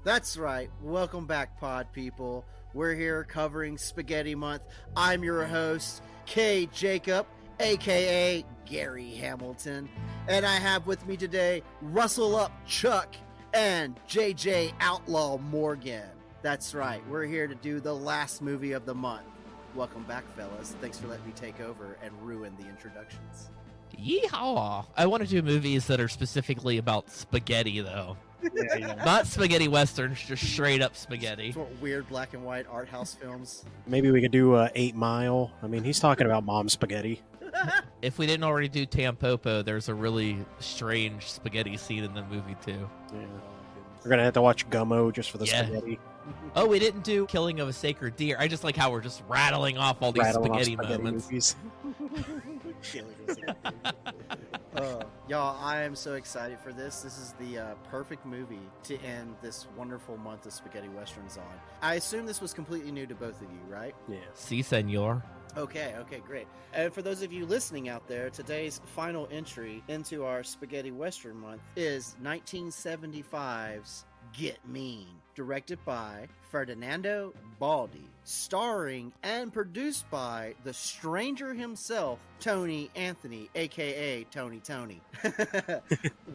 That's right. Welcome back, Pod People. We're here covering Spaghetti Month. I'm your host, K. Jacob, aka Gary Hamilton. And I have with me today Russell Up Chuck and JJ Outlaw Morgan. That's right. We're here to do the last movie of the month. Welcome back, fellas. Thanks for letting me take over and ruin the introductions. Yeehaw! I want to do movies that are specifically about spaghetti, though. Yeah. Not spaghetti westerns, just straight up spaghetti. Sort of weird black and white art house films. Maybe we could do 8 Mile. I mean, he's talking about mom spaghetti. If we didn't already do Tampopo, there's a really strange spaghetti scene in the movie, too. Yeah. We're going to have to watch Gummo just for the spaghetti. Oh, we didn't do Killing of a Sacred Deer. I just like how we're just rattling off all these spaghetti moments. Movies. Y'all, I am so excited for this. This is the perfect movie to end this wonderful month of spaghetti westerns on. I assume this was completely new to both of you, right? Yeah. Si, senor. Okay, great. And for those of you listening out there, today's final entry into our spaghetti western month is 1975's Get Mean, directed by Ferdinando Baldi, starring and produced by the stranger himself, Tony Anthony, aka Tony.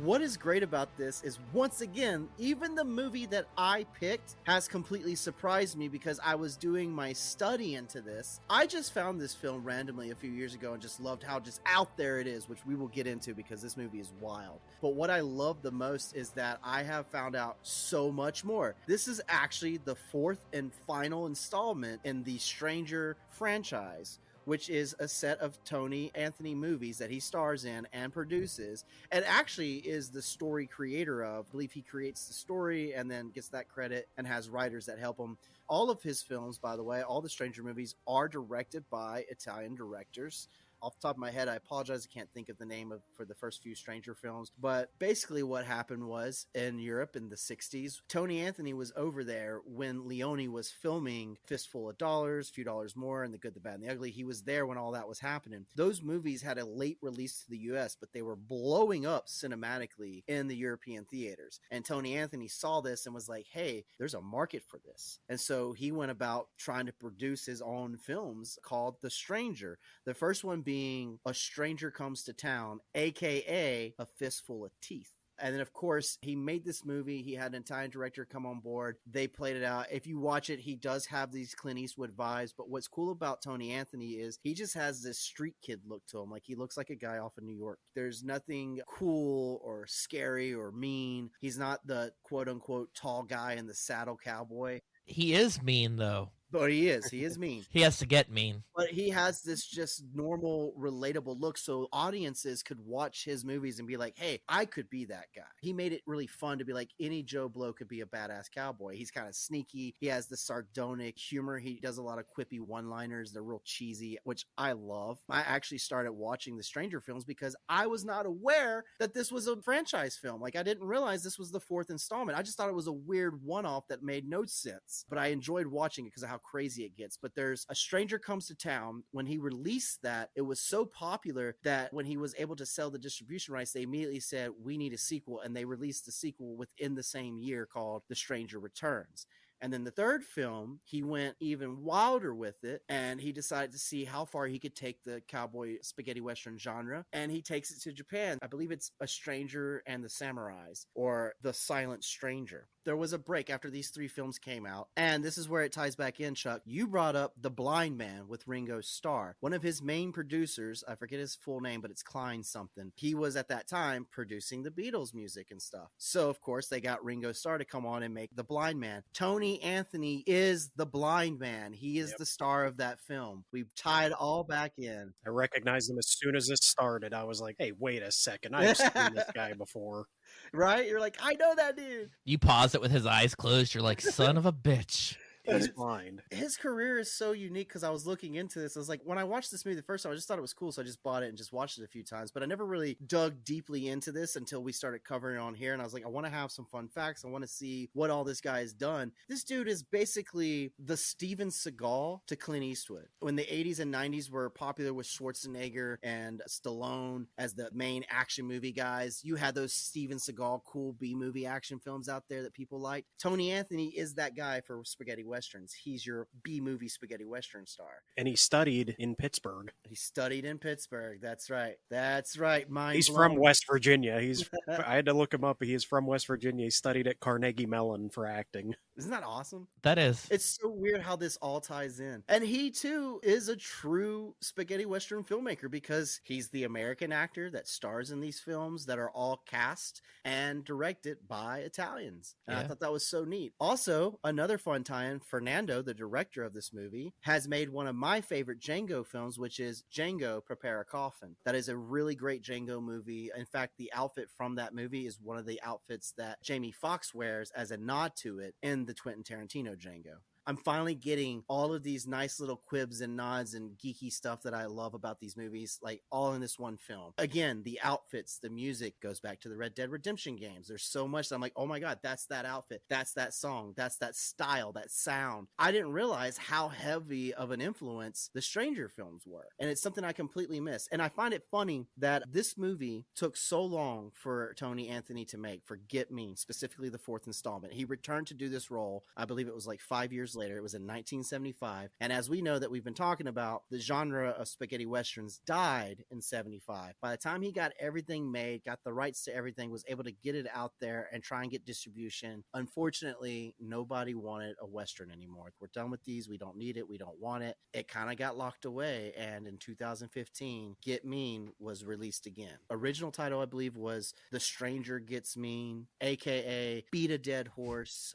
What is great about this is, once again, even the movie that I picked has completely surprised me because I was doing my study into this. I just found this film randomly a few years ago and just loved how just out there it is, which we will get into because this movie is wild. But what I love the most is that I have found out so much more. This is actually the fourth and final installment in the Stranger franchise, which is a set of Tony Anthony movies that he stars in and produces, and actually is the story creator of. I believe he creates the story and then gets that credit and has writers that help him. All of his films, by the way, all the Stranger movies are directed by Italian directors. Off the top of my head, I apologize, I can't think of the name for the first few Stranger films, but basically what happened was, in Europe in the 60s, Tony Anthony was over there when Leone was filming Fistful of Dollars, Few Dollars More, and The Good, the Bad, and the Ugly. He was there when all that was happening. Those movies had a late release to the US, but they were blowing up cinematically in the European theaters. And Tony Anthony saw this and was like, hey, there's a market for this. And so he went about trying to produce his own films called The Stranger. The first one being A Stranger Comes to Town, aka A Fistful of Teeth. And then, of course, he made this movie. He had an Italian director come on board. They played it out. If you watch it, he does have these Clint Eastwood vibes. But what's cool about Tony Anthony is he just has this street kid look to him. Like, he looks like a guy off of New York. There's nothing cool or scary or mean. He's not the quote-unquote tall guy in the saddle cowboy. He is mean, though. But he is mean. He has to get mean. But he has this just normal, relatable look, so audiences could watch his movies and be like, hey, I could be that guy. He made it really fun to be like, any Joe Blow could be a badass cowboy. He's kind of sneaky. He has the sardonic humor. He does a lot of quippy one-liners. They're real cheesy, which I love. I actually started watching the Stranger films because I was not aware that this was a franchise film. Like, I didn't realize this was the fourth installment. I just thought it was a weird one-off that made no sense. But I enjoyed watching it because of how crazy it gets. But there's A Stranger Comes to Town. When he released that, it was so popular that when he was able to sell the distribution rights, they immediately said, we need a sequel. And they released the sequel within the same year called The Stranger Returns. And then the third film, he went even wilder with it, and he decided to see how far he could take the cowboy spaghetti western genre, and he takes it to Japan. I believe it's A Stranger and the Samurais, or The Silent Stranger. There was a break after these three films came out, and this is where it ties back in, Chuck. You brought up The Blind Man with Ringo Starr. One of his main producers, I forget his full name, but it's Klein something. He was at that time producing the Beatles music and stuff. So, of course, they got Ringo Starr to come on and make The Blind Man. Tony Anthony is the blind man. He is the star of that film. We've tied all back in. I recognized him as soon as it started. I was like, hey, wait a second. I've seen this guy before. Right? You're like, I know that dude. You pause it with his eyes closed. You're like, son of a bitch. He's blind. His career is so unique because I was looking into this. I was like, when I watched this movie the first time, I just thought it was cool. So I just bought it and just watched it a few times. But I never really dug deeply into this until we started covering it on here. And I was like, I want to have some fun facts. I want to see what all this guy has done. This dude is basically the Steven Seagal to Clint Eastwood. When the 80s and 90s were popular with Schwarzenegger and Stallone as the main action movie guys, you had those Steven Seagal cool B-movie action films out there that people liked. Tony Anthony is that guy for spaghetti westerns. He's your B-movie spaghetti western star. And he studied in Pittsburgh. He studied in Pittsburgh. That's right. That's right. He's from West Virginia. I had to look him up. He is from West Virginia. He studied at Carnegie Mellon for acting. Isn't that awesome? That is. It's so weird how this all ties in. And he, too, is a true spaghetti western filmmaker because he's the American actor that stars in these films that are all cast and directed by Italians. And I thought that was so neat. Also, another fun tie-in, Fernando, the director of this movie, has made one of my favorite Django films, which is Django, Prepare a Coffin. That is a really great Django movie. In fact, the outfit from that movie is one of the outfits that Jamie Foxx wears as a nod to it in the Quentin Tarantino Django. I'm finally getting all of these nice little quibs and nods and geeky stuff that I love about these movies, like all in this one film. Again, the outfits, the music goes back to the Red Dead Redemption games. There's so much that I'm like, oh my God, that's that outfit. That's that song. That's that style, that sound. I didn't realize how heavy of an influence the Stranger films were. And it's something I completely missed. And I find it funny that this movie took so long for Tony Anthony to make, for Get Mean, specifically the fourth installment. He returned to do this role, I believe it was like 5 years later. It was in 1975. And as we know that we've been talking about, the genre of spaghetti westerns died in 75. By the time he got everything made, got the rights to everything, was able to get it out there and try and get distribution, unfortunately, nobody wanted a western anymore. We're done with these. We don't need it. We don't want it. It kind of got locked away. And in 2015, Get Mean was released again. Original title, I believe, was The Stranger Gets Mean, aka Beat a Dead Horse,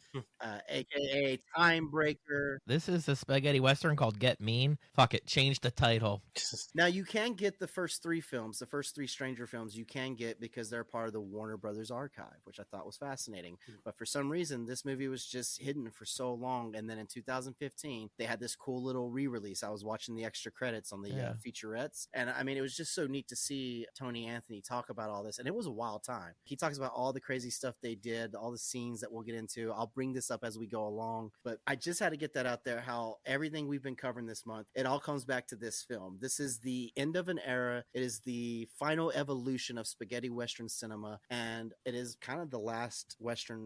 aka Time Breaker. This is a spaghetti western called Get Mean. Fuck it, change the title. Now, you can get the first three films, the first three Stranger films, you can get because they're part of the Warner Brothers archive, which I thought was fascinating. But for some reason, this movie was just hidden for so long. And then in 2015, they had this cool little re-release. I was watching the extra credits on the featurettes. And I mean, it was just so neat to see Tony Anthony talk about all this. And it was a wild time. He talks about all the crazy stuff they did, all the scenes that we'll get into. I'll bring this up as we go along. But I just had to get that out there, how everything we've been covering this month, it all comes back to this film. This is the end of an era. It is the final evolution of spaghetti western cinema, and it is kind of the last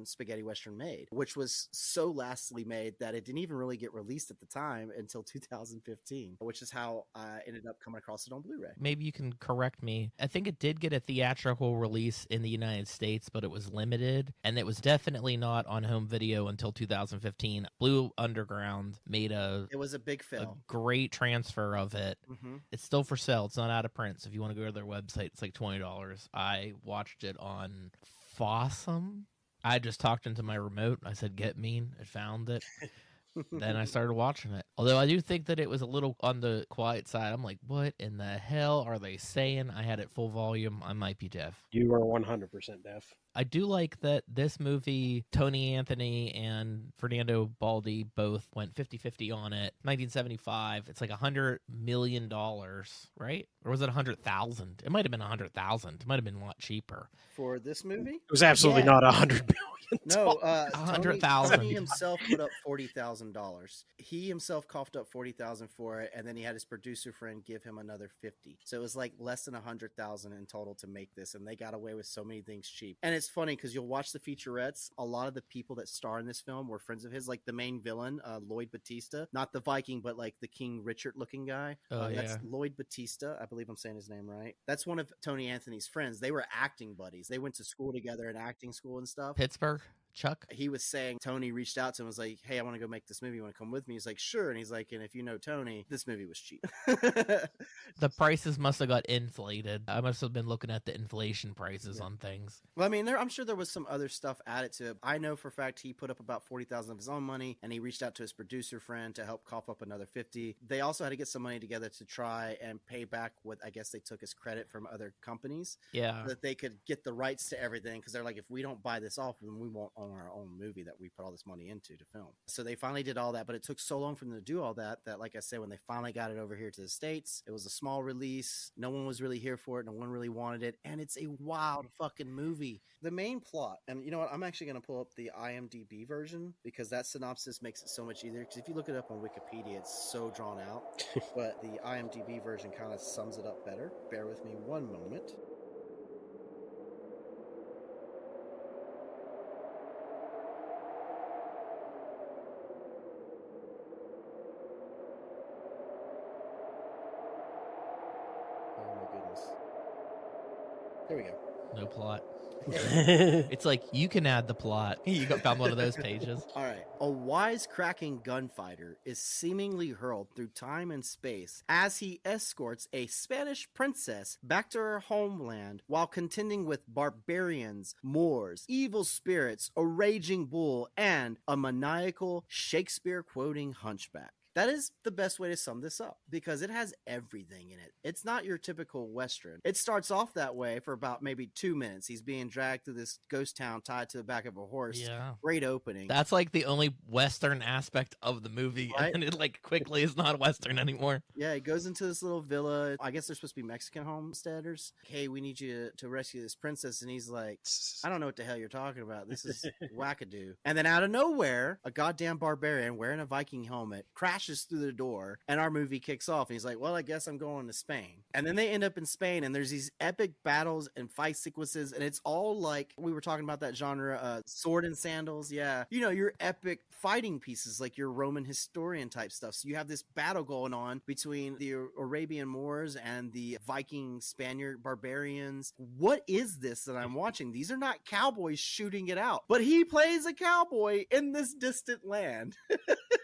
spaghetti western made, which was so lastly made that it didn't even really get released at the time until 2015, which is how I ended up coming across it on Blu-ray. Maybe you can correct me. I think it did get a theatrical release in the United States, but it was limited, and it was definitely not on home video until 2015. Blue Underground made it was a big fail. A great transfer of it. Mm-hmm. It's still for sale. It's not out of print. So if you want to go to their website, it's like $20. I watched it on Fossum. I just talked into my remote. I said, Get Mean. It found it. Then I started watching it. Although I do think that it was a little on the quiet side. I'm like, what in the hell are they saying? I had it full volume. I might be deaf. You are 100% deaf. I do like that this movie, Tony Anthony and Ferdinando Baldi both went 50-50 on it. 1975, it's like $100 million, right? Or was it 100,000? It might have been 100,000. It might have been a lot cheaper. For this movie? It was absolutely not 100 million. No, 100,000. Tony himself put up $40,000. He himself coughed up $40,000 for it, and then he had his producer friend give him another $50,000. So it was like less than $100,000 in total to make this, and they got away with so many things cheap. And it's funny because you'll watch the featurettes. A lot of the people that star in this film were friends of his, like the main villain, Lloyd Battista, not the Viking, but like the King Richard looking guy. That's Lloyd Battista. I believe I'm saying his name right. That's one of Tony Anthony's friends. They were acting buddies. They went to school together in acting school and stuff. Pittsburgh. Chuck? He was saying Tony reached out to him and was like, hey, I want to go make this movie. You want to come with me? He's like, sure. And he's like, and if you know Tony, this movie was cheap. The prices must have got inflated. I must have been looking at the inflation prices on things. Well, I mean, I'm sure there was some other stuff added to it. I know for a fact he put up about $40,000 of his own money, and he reached out to his producer friend to help cough up another $50,000. They also had to get some money together to try and pay back what I guess they took as credit from other companies. Yeah. So that they could get the rights to everything, because they're like, if we don't buy this off, then we won't own on our own movie that we put all this money into to film. So they finally did all that, but it took so long for them to do all that like I said, when they finally got it over here to the States, it was a small release. No one was really here for it. No one really wanted it. And it's a wild fucking movie. The main plot, and you know what? I'm actually going to pull up the IMDb version because that synopsis makes it so much easier. Because if you look it up on Wikipedia, it's so drawn out. But the IMDb version kind of sums it up better. Bear with me one moment. There we go. No plot. It's like, you can add the plot. You found one of those pages. All right. A wisecracking gunfighter is seemingly hurled through time and space as he escorts a Spanish princess back to her homeland while contending with barbarians, Moors, evil spirits, a raging bull, and a maniacal Shakespeare-quoting hunchback. That is the best way to sum this up because it has everything in it. It's not your typical Western. It starts off that way for about maybe 2 minutes. He's being dragged through this ghost town tied to the back of a horse. Yeah. Great opening. That's like the only Western aspect of the movie. Right? And it like quickly is not Western anymore. Yeah, he goes into this little villa. I guess they're supposed to be Mexican homesteaders. Hey, we need you to rescue this princess. And he's like, I don't know what the hell you're talking about. This is wackadoo. And then out of nowhere, a goddamn barbarian wearing a Viking helmet crashes through the door and our movie kicks off. And he's like, well, I guess I'm going to Spain. And then they end up in Spain and there's these epic battles and fight sequences. And it's all like, we were talking about that genre, sword and sandals. Yeah. You know, your epic fighting pieces, like your Roman historian type stuff. So you have this battle going on between the Arabian Moors and the Viking Spaniard barbarians. What is this that I'm watching? These are not cowboys shooting it out, but he plays a cowboy in this distant land.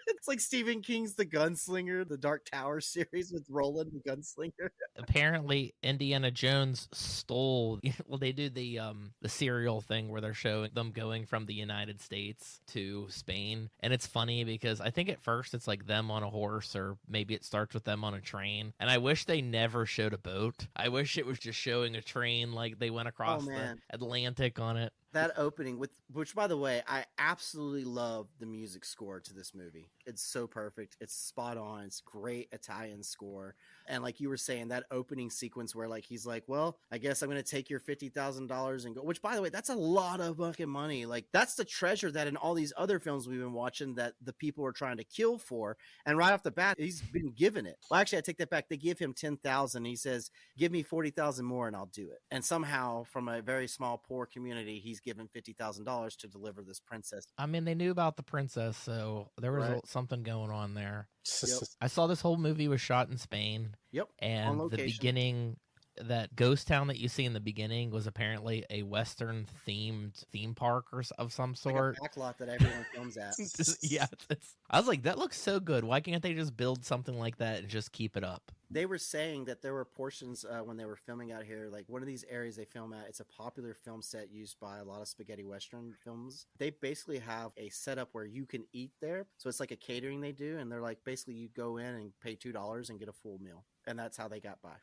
It's like Stephen King's The Gunslinger, the Dark Tower series with Roland the Gunslinger. Apparently, Indiana Jones stole. Well, they do the serial thing where they're showing them going from the United States to Spain, and it's funny because I think at first it's like them on a horse, or maybe it starts with them on a train. And I wish they never showed a boat. I wish it was just showing a train, like they went across the Atlantic on it. That opening, which by the way, I absolutely love the music score to this movie. It's so perfect. It's spot on. It's great Italian score. And like you were saying, that opening sequence where like he's like, well, I guess I'm going to take your $50,000 and go, which by the way, that's a lot of fucking money. Like that's the treasure that in all these other films we've been watching that the people are trying to kill for. And right off the bat, he's been given it. Well, actually, I take that back. They give him 10,000. He says, give me 40,000 more and I'll do it. And somehow from a very small, poor community, he's given $50,000 to deliver this princess. I mean, they knew about the princess, so there was something going on there. Yep. I saw this whole movie was shot in Spain. Yep. And the beginning, that ghost town that you see in the beginning was apparently a Western themed theme park of some sort. Like a backlot that everyone films at. Yeah. I was like, that looks so good. Why can't they just build something like that and just keep it up? They were saying that there were portions when they were filming out here, like one of these areas they film at, it's a popular film set used by a lot of spaghetti Western films. They basically have a setup where you can eat there. So it's like a catering they do. And they're like, basically you go in and pay $2 and get a full meal. And that's how they got by.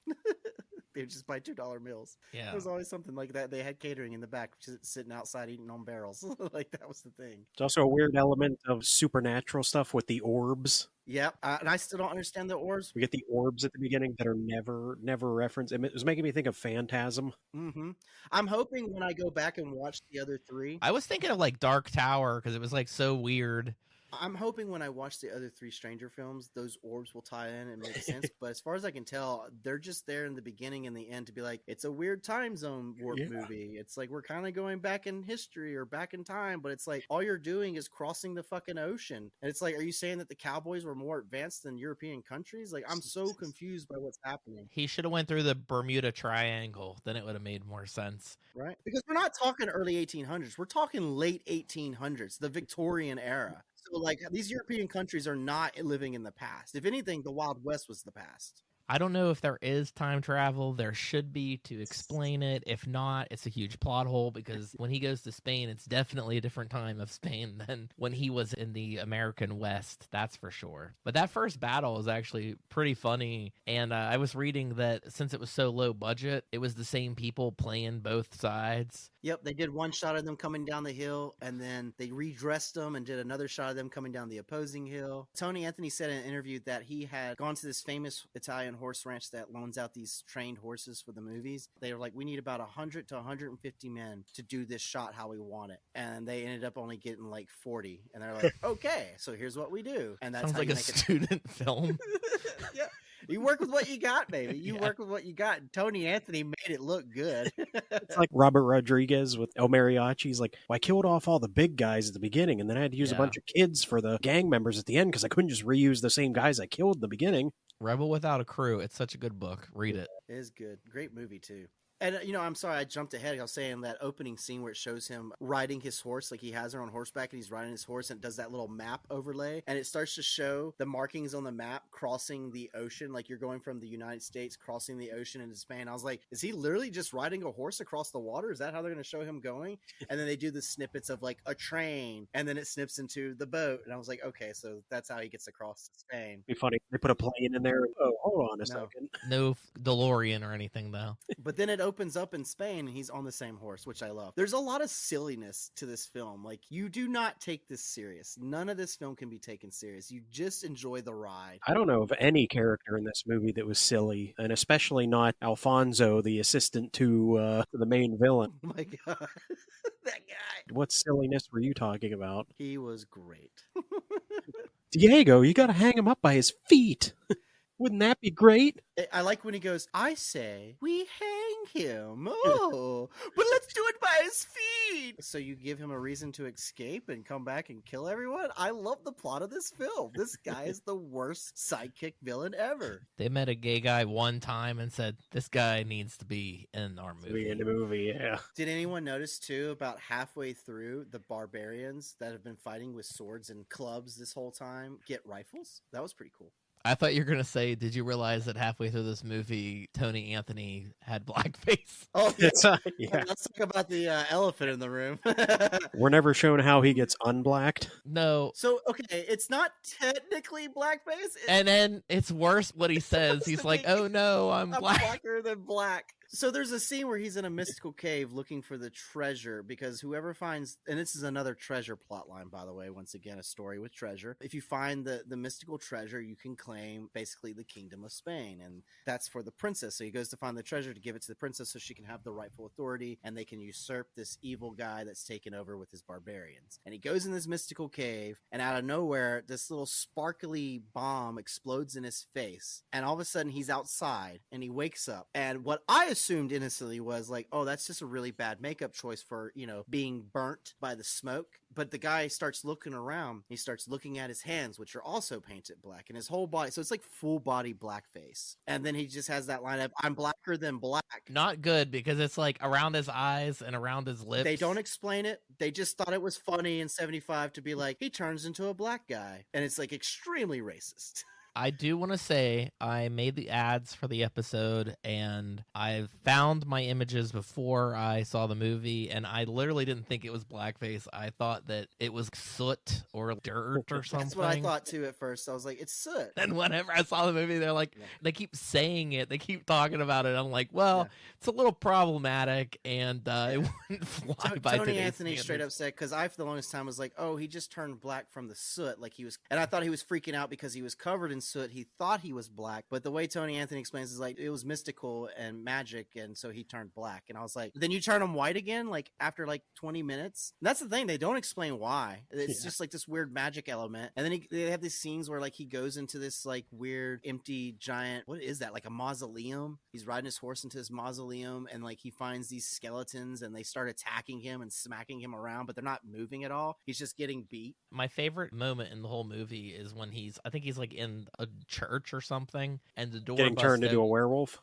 They would just buy $2 meals. Yeah. There was always something like that. They had catering in the back, just sitting outside eating on barrels. Like that was the thing. It's also a weird element of supernatural stuff with the orbs. Yep, and I still don't understand the orbs. We get the orbs at the beginning that are never referenced. It was making me think of Phantasm. Mm-hmm. I'm hoping when I go back and watch the other three. I was thinking of like Dark Tower because it was like so weird. I'm hoping when I watch the other three Stranger films, those orbs will tie in and make sense. But as far as I can tell, they're just there in the beginning and the end to be like, it's a weird time zone warp movie. It's like we're kind of going back in history or back in time, but it's like all you're doing is crossing the fucking ocean. And it's like, are you saying that the cowboys were more advanced than European countries? Like, I'm so confused by what's happening. He should have went through the Bermuda Triangle. Then it would have made more sense. Right? Because we're not talking early 1800s. We're talking late 1800s, the Victorian era. So, like, these European countries are not living in the past. If anything, the Wild West was the past. I don't know if there is time travel. There should be to explain it. If not, it's a huge plot hole because when he goes to Spain, it's definitely a different time of Spain than when he was in the American West. That's for sure. But that first battle is actually pretty funny. And I was reading that since it was so low budget, it was the same people playing both sides. Yep, they did one shot of them coming down the hill, and then they redressed them and did another shot of them coming down the opposing hill. Tony Anthony said in an interview that he had gone to this famous Italian horse ranch that loans out these trained horses for the movies. They were like, we need about 100 to 150 men to do this shot how we want it. And they ended up only getting like 40. And they're like, okay, so here's what we do. And that's Sounds how like you a make student film. Yeah. You work with what you got, baby. You work with what you got. And Tony Anthony made it look good. It's like Robert Rodriguez with El Mariachi. He's like, well, I killed off all the big guys at the beginning, and then I had to use a bunch of kids for the gang members at the end because I couldn't just reuse the same guys I killed at the beginning. Rebel Without a Crew. It's such a good book. Read it. It is good. Great movie, too. And, I'm sorry, I jumped ahead. I was saying that opening scene where it shows him riding his horse, like he has her on horseback and he's riding his horse, and it does that little map overlay. And it starts to show the markings on the map crossing the ocean, like you're going from the United States, crossing the ocean into Spain. I was like, is he literally just riding a horse across the water? Is that how they're going to show him going? And then they do the snippets of like a train, and then it snips into the boat. And I was like, okay, so that's how he gets across to Spain. It'd be funny. They put a plane in there. Oh, hold on a second. No DeLorean or anything, though. But then it opens up in Spain and he's on the same horse, which I love. There's a lot of silliness to this film. Like, you do not take this serious. None of this film can be taken serious. You just enjoy the ride. I don't know of any character in this movie that was silly, and especially not Alfonso, the assistant to the main villain. Oh my God. That guy. What silliness were you talking about? He was great. Diego, you gotta hang him up by his feet. Wouldn't that be great? I like when he goes, I say, we hang him. Oh, but let's do it by his feet. So you give him a reason to escape and come back and kill everyone? I love the plot of this film. This guy is the worst sidekick villain ever. They met a gay guy one time and said, this guy needs to be in our movie. Be in the movie, yeah. Did anyone notice, too, about halfway through, the barbarians that have been fighting with swords and clubs this whole time get rifles? That was pretty cool. I thought you were going to say, did you realize that halfway through this movie, Tony Anthony had blackface? Oh, yeah. Yeah. Let's talk about the elephant in the room. We're never shown how he gets unblacked. No. So, okay, it's not technically blackface. And then it's worse what he says. He's like, oh no, I'm black. Blacker than black. So there's a scene where he's in a mystical cave looking for the treasure, because whoever finds, and this is another treasure plot line, by the way, once again, a story with treasure. If you find the mystical treasure, you can claim basically the kingdom of Spain, and that's for the princess. So he goes to find the treasure to give it to the princess so she can have the rightful authority, and they can usurp this evil guy that's taken over with his barbarians. And he goes in this mystical cave, and out of nowhere, this little sparkly bomb explodes in his face, and all of a sudden he's outside, and he wakes up, and what I assumed innocently was like, oh, that's just a really bad makeup choice for, being burnt by the smoke. But the guy starts looking around. He starts looking at his hands, which are also painted black, and his whole body. So it's like full body blackface. And then he just has that line of, I'm blacker than black. Not good, because it's like around his eyes and around his lips. They don't explain it. They just thought it was funny in 75 to be like, he turns into a black guy. And it's like extremely racist. I do want to say I made the ads for the episode, and I found my images before I saw the movie, and I literally didn't think it was blackface. I thought that it was soot or dirt or something. That's what I thought too at first. I was like, it's soot. And whenever I saw the movie, they're like, they keep saying it, they keep talking about it. I'm like, well, it's a little problematic, and it wouldn't fly by Tony today's Anthony standards. straight up said, because I, for the longest time, was like, oh, he just turned black from the soot. Like he was, and I thought he was freaking out because he was covered in soot. He thought he was black, but the way Tony Anthony explains is like, it was mystical and magic, and so he turned black. And I was like, then you turn him white again, like after like 20 minutes? And that's the thing, they don't explain why. It's just like this weird magic element. And then they have these scenes where like he goes into this like weird empty giant, what is that, like a mausoleum? He's riding his horse into this mausoleum, and like he finds these skeletons, and they start attacking him and smacking him around, but they're not moving at all. He's just getting beat. My favorite moment in the whole movie is when I think he's like in a church or something, and the door getting turned into a werewolf.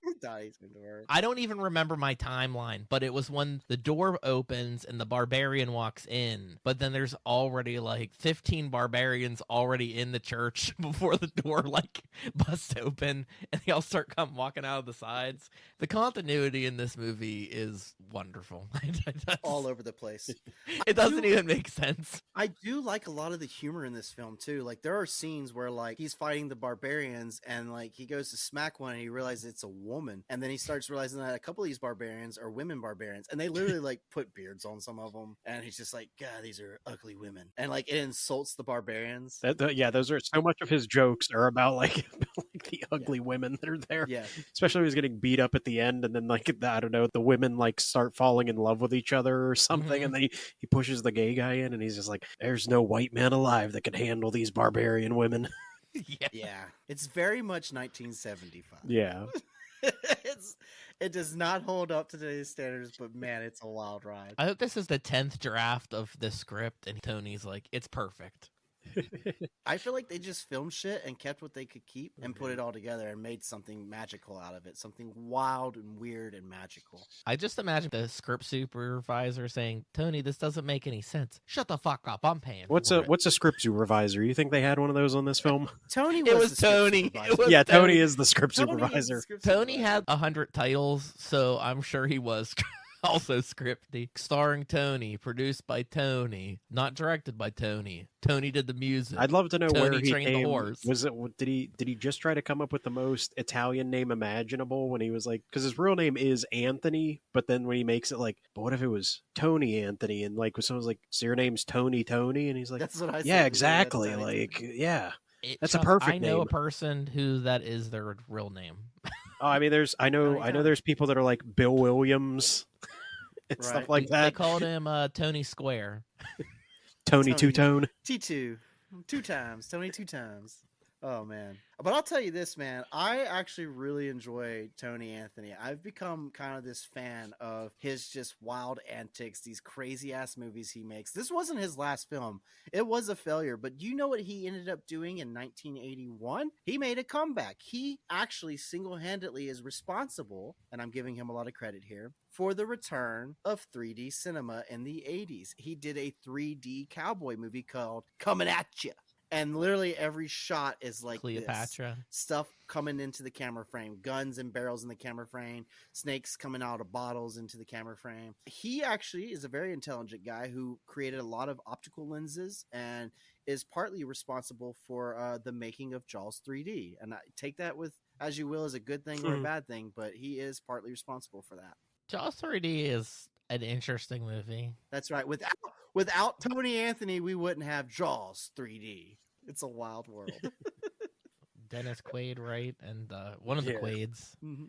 I don't even remember my timeline, but it was when the door opens and the barbarian walks in, but then there's already like 15 barbarians already in the church before the door like busts open, and they all start walking out of the sides. The continuity in this movie is wonderful. All over the place. It doesn't even make sense. I do like a lot of the humor in this film too. Like there are scenes where like he's fighting the barbarians, and like he goes to smack one and he realizes it's a woman, and then he starts realizing that a couple of these barbarians are women barbarians, and they literally like put beards on some of them, and he's just like, God, these are ugly women, and like it insults the barbarians. Yeah, those are so much of his jokes are about like, the ugly women that are there. Yeah, especially when he's getting beat up at the end, and then like I don't know, the women like start falling in love with each other or something, and then he pushes the gay guy in, and he's just like, "There's no white man alive that can handle these barbarian women." Yeah, it's very much 1975. Yeah. It does not hold up to today's standards, but man, it's a wild ride. I hope this is the 10th draft of the script, and Tony's like, it's perfect. I feel like they just filmed shit and kept what they could keep and put it all together and made something magical out of it. Something wild and weird and magical. I just imagine the script supervisor saying, Tony, this doesn't make any sense. Shut the fuck up. I'm paying. What's a script supervisor? You think they had one of those on this film? Tony It was Tony. Yeah, Tony is the script supervisor. Tony had 100 titles, so I'm sure he was also scripty. Starring Tony, produced by Tony, not directed by Tony. Tony did the music. I'd love to know Tony where he trained the came. horse. Was it? Did he just try to come up with the most Italian name imaginable when he was like? Because his real name is Anthony, but then when he makes it like, but what if it was Tony Anthony? And like when someone's like, so your name's Tony, and he's like, that's what I said. Yeah, exactly. Like, yeah. That's a perfect I know name. a person who that is their real name. Oh, I mean, I know there's people that are like Bill Williams and Right. stuff like that. They called him Tony Square. Tony Two-Tone. T2. 2 times. Tony 2 times. Oh, man. But I'll tell you this, man. I actually really enjoy Tony Anthony. I've become kind of this fan of his just wild antics, these crazy-ass movies he makes. This wasn't his last film. It was a failure. But you know what he ended up doing in 1981? He made a comeback. He actually single-handedly is responsible, and I'm giving him a lot of credit here, for the return of 3D cinema in the 80s. He did a 3D cowboy movie called Coming At Ya. And literally every shot is like Cleopatra. this. Stuff coming into the camera frame, guns and barrels in the camera frame, snakes coming out of bottles into the camera frame. He actually is a very intelligent guy who created a lot of optical lenses and is partly responsible for the making of Jaws 3D. And I take that with as you will as a good thing or a bad thing, but he is partly responsible for that. Jaws 3D is an interesting movie. That's right. Without Tony Anthony, we wouldn't have Jaws 3D. It's a wild world. Dennis Quaid, right? And one of the Quaids. Mm-hmm.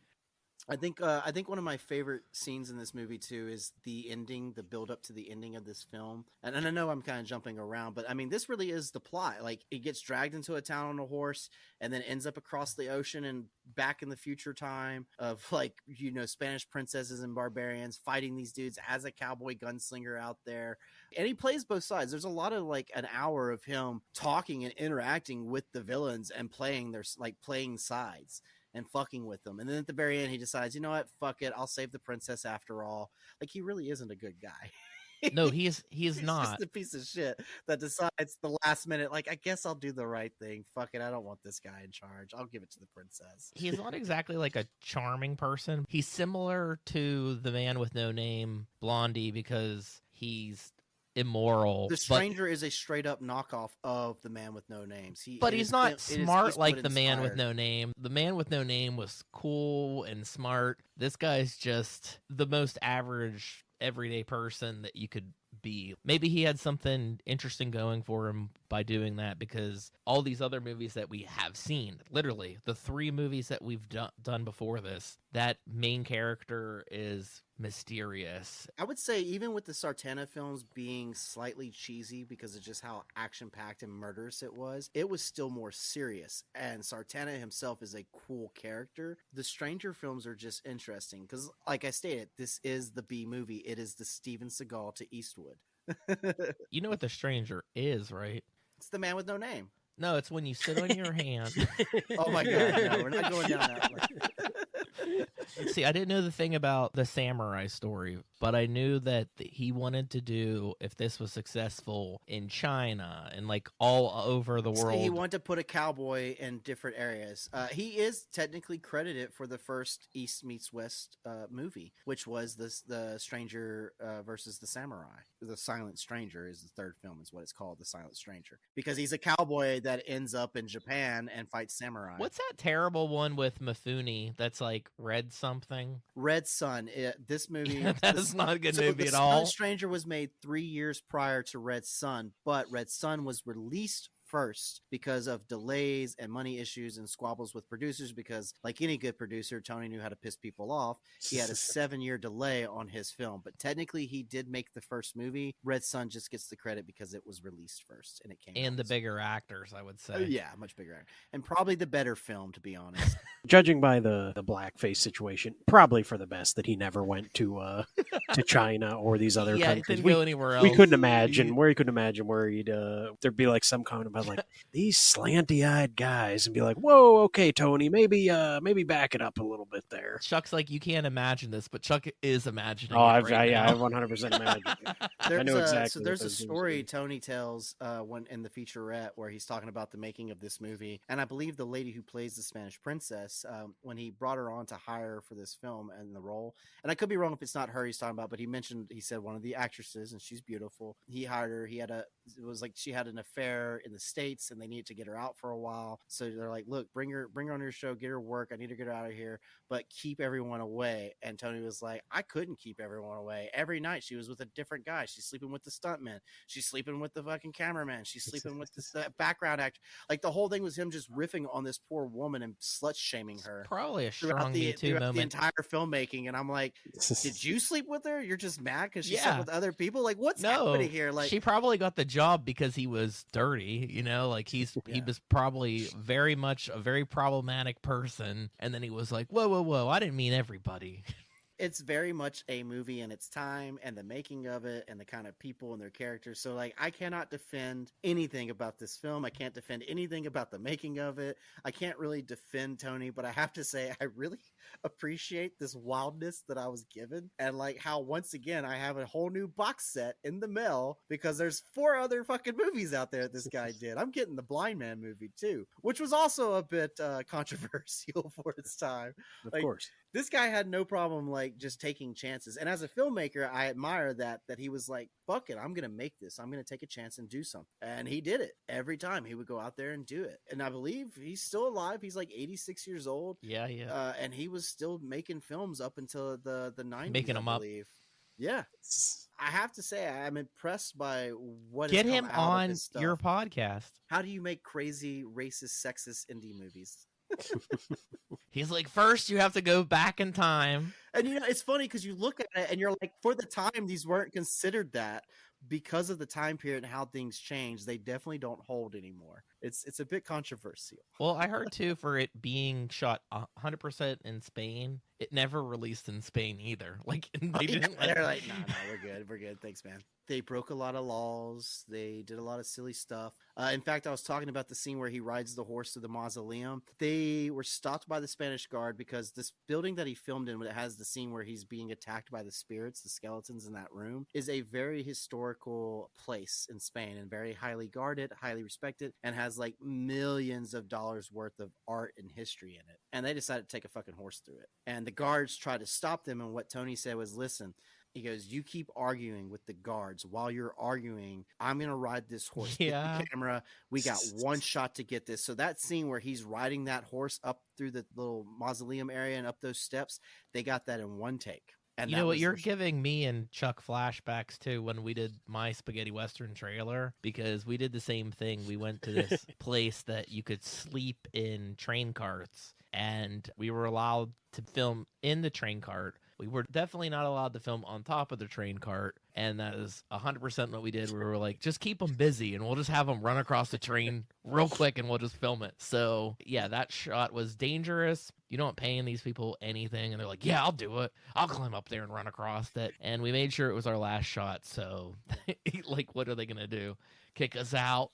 I think one of my favorite scenes in this movie too is the ending, the build up to the ending of this film. And I know I'm kind of jumping around, but I mean, this really is the plot. Like, it gets dragged into a town on a horse and then ends up across the ocean and back in the future time of, like, you know, Spanish princesses and barbarians fighting these dudes as a cowboy gunslinger out there. And he plays both sides. There's a lot of like an hour of him talking and interacting with the villains and playing sides and fucking with them. And then at the very end, he decides, you know what? Fuck it. I'll save the princess after all. Like, he really isn't a good guy. No, he's not. Just a piece of shit that decides the last minute, like, I guess I'll do the right thing. Fuck it. I don't want this guy in charge. I'll give it to the princess. He's not exactly like a charming person. He's similar to the man with no name, Blondie, because he's immoral. The stranger is a straight up knockoff of the man with no names. He's not smart like the man with no name. The man with no name was cool and smart. This guy's just the most average everyday person that you could be. Maybe he had something interesting going for him by doing that, because all these other movies that we have seen, literally the 3 movies that we've done before this, that main character is mysterious. I would say even with the Sartana films being slightly cheesy because of just how action-packed and murderous it was still more serious. And Sartana himself is a cool character. The Stranger films are just interesting because, like I stated, this is the B movie. It is the Steven Seagal to Eastwood. You know what The Stranger is, right? It's the man with no name. No, it's when you sit on your hand. Oh my God, no, we're not going down that way. See, I didn't know the thing about the samurai story, but I knew that he wanted to do, if this was successful, in China and like all over the world. He wanted to put a cowboy in different areas. He is technically credited for the first East meets West movie, which was the Stranger versus the Samurai. The Silent Stranger is the third film, is what it's called, the Silent Stranger, because he's a cowboy that ends up in Japan and fights samurai. What's that terrible one with Mifune that's like Red something? Red Sun. This movie that's not a good movie at all. Silent Stranger was made 3 years prior to Red Sun, but Red Sun was released first because of delays and money issues and squabbles with producers, because like any good producer, Tony knew how to piss people off. He had a 7-year delay on his film, but technically he did make the first movie. Red Sun just gets the credit because it was released first and it came and out. The bigger actors, I would say. Yeah, much bigger, and probably the better film, to be honest. Judging by the blackface situation, probably for the best that he never went to China or these other countries. Didn't go anywhere else. We couldn't imagine where he'd there'd be like some comment about like these slanty-eyed guys and be like, whoa, okay, Tony, maybe back it up a little bit there. Chuck's like, you can't imagine this, but Chuck is imagining. I 100% imagine it. I know exactly. So there's a story Tony tells when in the featurette where he's talking about the making of this movie, and I believe the lady who plays the Spanish princess, when he brought her on to hire for this film and the role, and I could be wrong if it's not her he's talking about, but he said one of the actresses, and she's beautiful. He hired her. It was like she had an affair in the States and they needed to get her out for a while. So they're like, look, bring her on your show, get her work. I need to get her out of here, but keep everyone away. And Tony was like, I couldn't keep everyone away. Every night she was with a different guy. She's sleeping with the stuntman. She's sleeping with the fucking cameraman. She's sleeping with this background actor. Like the whole thing was him just riffing on this poor woman and slut shaming her. Probably a strong Me Too moment. The entire filmmaking. And I'm like, did you sleep with her? You're just mad because she slept with other people? Like, what's happening here? Like, she probably got the job because he was dirty, like he was probably very much a very problematic person, and then he was like, whoa, I didn't mean everybody. It's very much a movie in its time and the making of it and the kind of people and their characters. So like, I cannot defend anything about this film. I can't defend anything about the making of it. I can't really defend Tony, but I have to say I really appreciate this wildness that I was given, and like how once again I have a whole new box set in the mail because there's 4 other fucking movies out there that this guy did. I'm getting the Blind Man movie too, which was also a bit controversial for its time. Of course. This guy had no problem like just taking chances. And as a filmmaker, I admire that he was like, fuck it, I'm going to make this. I'm going to take a chance and do something. And he did it. Every time he would go out there and do it. And I believe he's still alive. He's like 86 years old. Yeah. And he was still making films up until the 90s, making them I believe. Yeah. I have to say, I'm impressed by what Get has him come out on of this stuff. your podcast. How do you make crazy, racist, sexist indie movies? He's like, first you have to go back in time. And it's funny because you look at it and you're like, for the time, these weren't considered that. Because of the time period and how things change, they definitely don't hold anymore. It's a bit controversial. Well, I heard too, for it being shot 100% in Spain, it never released in Spain either. Like they didn't. They're like, no, we're good. Thanks, man. They broke a lot of laws. They did a lot of silly stuff. In fact, I was talking about the scene where he rides the horse to the mausoleum. They were stopped by the Spanish guard because this building that he filmed in, it has the scene where he's being attacked by the spirits, the skeletons in that room, is a very historical place in Spain and very highly guarded, highly respected, and has like millions of dollars worth of art and history in it. And they decided to take a fucking horse through it. And the guards tried to stop them. And what Tony said was, listen, he goes, you keep arguing with the guards. While you're arguing, I'm going to ride this horse. Yeah. Get the camera. We got one shot to get this. So that scene where he's riding that horse up through the little mausoleum area and up those steps, they got that in one take. And you know what? You're giving me and Chuck flashbacks too when we did my spaghetti western trailer, because we did the same thing. We went to this place that you could sleep in train carts, and we were allowed to film in the train cart. We were definitely not allowed to film on top of the train cart, and that is 100% what we did. We were like, just keep them busy, and we'll just have them run across the train real quick, and we'll just film it. So, yeah, that shot was dangerous. You don't paying these people anything, and they're like, yeah, I'll do it. I'll climb up there and run across it. And we made sure it was our last shot, so, like, what are they going to do? Kick us out?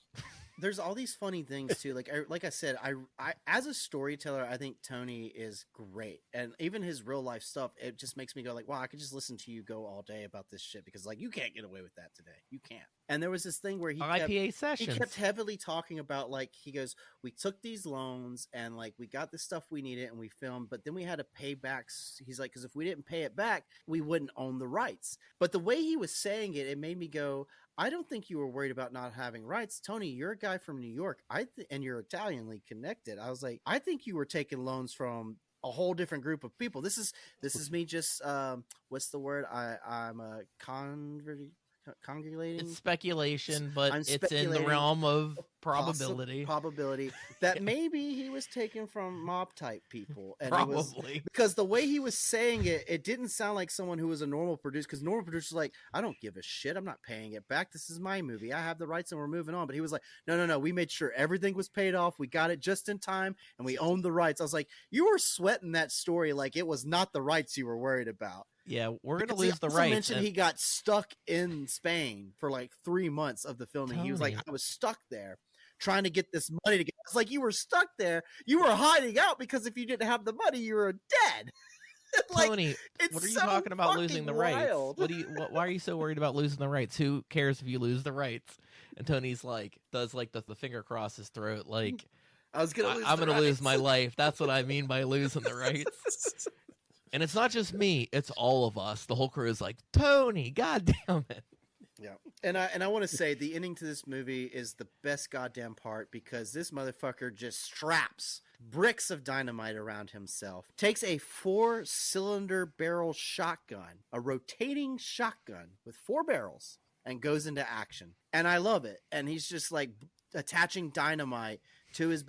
there's all these funny things too. Like I said, I as a storyteller, I think Tony is great, and even his real life stuff, it just makes me go like, wow, I could just listen to you go all day about this shit because like you can't get away with that today. You can't. And there was this thing where IPA sessions. He kept heavily talking about like he goes, we took these loans and like we got the stuff we needed and we filmed, but then we had to pay back. He's like, because if we didn't pay it back, we wouldn't own the rights. But the way he was saying it, it made me go, I don't think you were worried about not having rights. Tony, you're a guy from New York. And you're Italianly connected. I was like, I think you were taking loans from a whole different group of people. This is me just what's the word? I'm a congulating. It's speculation, but it's in the realm of probability. Probability that maybe he was taken from mob type people, and probably because the way he was saying it, it didn't sound like someone who was a normal producer. Because normal producers like, I don't give a shit. I'm not paying it back. This is my movie. I have the rights, and we're moving on. But he was like, no. We made sure everything was paid off. We got it just in time, and we owned the rights. I was like, you were sweating that story like it was not the rights you were worried about. Yeah, we're going to lose the rights. He mentioned he got stuck in Spain for like 3 months of the filming. Tony. He was like, I was stuck there trying to get this money together. It's like, you were stuck there. You were hiding out because if you didn't have the money, you were dead. Like, Tony, what are you talking about losing the rights? Why are you so worried about losing the rights? Who cares if you lose the rights? And Tony's like, does like the finger across his throat, like, I'm going to lose my life. That's what I mean by losing the rights. And it's not just me; it's all of us. The whole crew is like, Tony, goddamn it. Yeah, and I want to say the ending to this movie is the best goddamn part because this motherfucker just straps bricks of dynamite around himself, takes a 4-cylinder barrel shotgun, a rotating shotgun with 4 barrels, and goes into action. And I love it. And he's just like attaching dynamite to his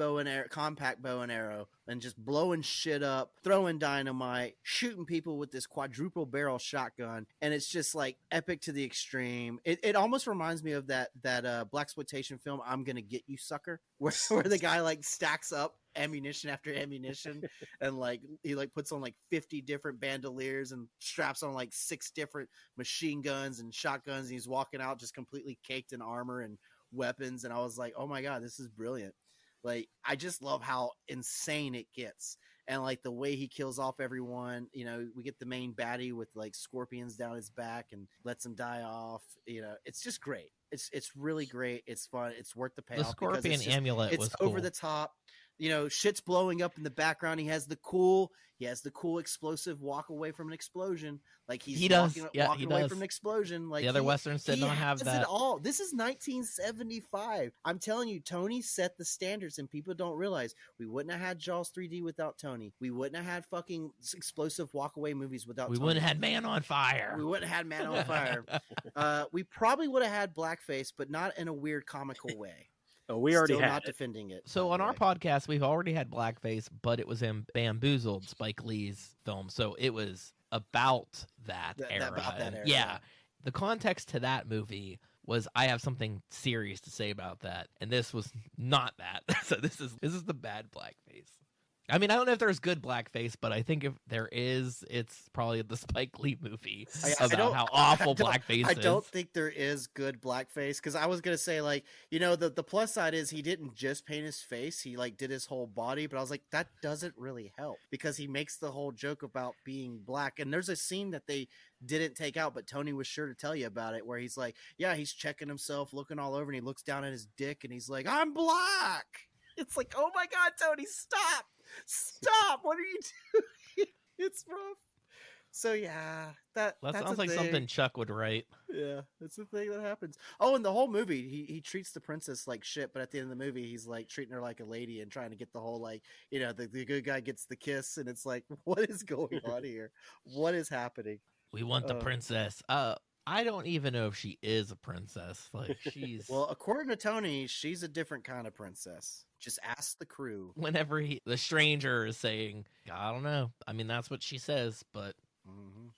compact bow and arrow, and just blowing shit up, throwing dynamite, shooting people with this quadruple barrel shotgun, and it's just like epic to the extreme. It almost reminds me of that blaxploitation film, I'm Gonna Get You, Sucker, where the guy like stacks up ammunition after ammunition, and like he like puts on like 50 different bandoliers and straps on like 6 different machine guns and shotguns, and he's walking out just completely caked in armor and weapons. And I was like, oh my god, this is brilliant. Like, I just love how insane it gets. And, like, the way he kills off everyone, you know, we get the main baddie with, like, scorpions down his back and lets him die off. You know, it's just great. It's really great. It's fun. It's worth the payoff. The scorpion amulet was cool. Over the top. You know, shit's blowing up in the background. He has the cool explosive walk away from an explosion. Like walking away from an explosion. Like the other westerns did not have that. It all. This is 1975. I'm telling you, Tony set the standards, and people don't realize we wouldn't have had Jaws 3D without Tony. We wouldn't have had fucking explosive walk away movies without Tony. We wouldn't have had Man on Fire. We wouldn't have had Man on Fire. We probably would have had Blackface, but not in a weird comical way. Oh, we already had not defending it. So on our podcast, we've already had Blackface, but it was in Bamboozled, Spike Lee's film. So it was about that era. About that era. Yeah. The context to that movie was I have something serious to say about that, and this was not that. So this is the bad Blackface. I mean, I don't know if there's good blackface, but I think if there is, it's probably the Spike Lee movie about how awful blackface is. I don't think there is good blackface, because I was going to say, like, you know, the plus side is he didn't just paint his face. He, like, did his whole body, but I was like, that doesn't really help, because he makes the whole joke about being black. And there's a scene that they didn't take out, but Tony was sure to tell you about it, where he's like, yeah, he's checking himself, looking all over, and he looks down at his dick, and he's like, I'm black. It's like, oh my God, Tony, stop. What are you doing? It's rough. So yeah, that sounds like something Chuck would write. Yeah, it's the thing that happens. Oh, and the whole movie, he treats the princess like shit, but at the end of the movie, he's like treating her like a lady and trying to get the whole, like, you know, the good guy gets the kiss, and it's like, what is going on here? What is happening? We want the princess. I don't even know if she is a princess. Like, she's well, according to Tony, she's a different kind of princess. Just ask the crew. Whenever the stranger is saying, I don't know. I mean, that's what she says, but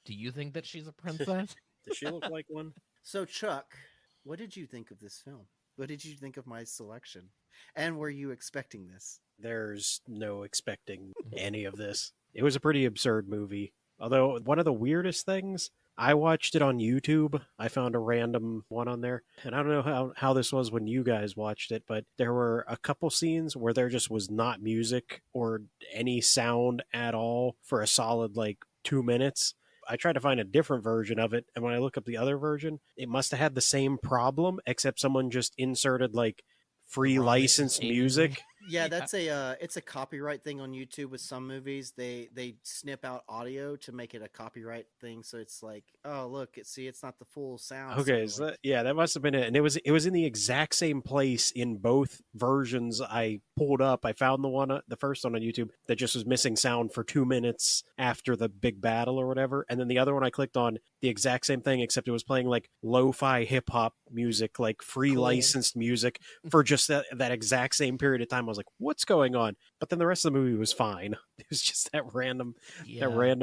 do you think that she's a princess? Does she look like one? So, Chuck, what did you think of this film? What did you think of my selection? And were you expecting this? There's no expecting any of this. It was a pretty absurd movie. Although, one of the weirdest things I watched it on YouTube. I found a random one on there. And I don't know how this was when you guys watched it, but there were a couple scenes where there just was not music or any sound at all for a solid like 2 minutes. I tried to find a different version of it, and when I look up the other version, it must have had the same problem, except someone just inserted like free Wrong licensed music. Yeah, that's it's a copyright thing on YouTube with some movies. They snip out audio to make it a copyright thing, so it's like, oh look, it's not the full sound. Okay, so like, that must have been it, and it was in the exact same place in both versions. I pulled up, I found the first one on YouTube that just was missing sound for 2 minutes after the big battle or whatever, and then the other one I clicked on the exact same thing, except it was playing like lo-fi hip hop music, like free Cool. licensed music for just that exact same period of time. I was like, what's going on? But then the rest of the movie was fine. It was just that random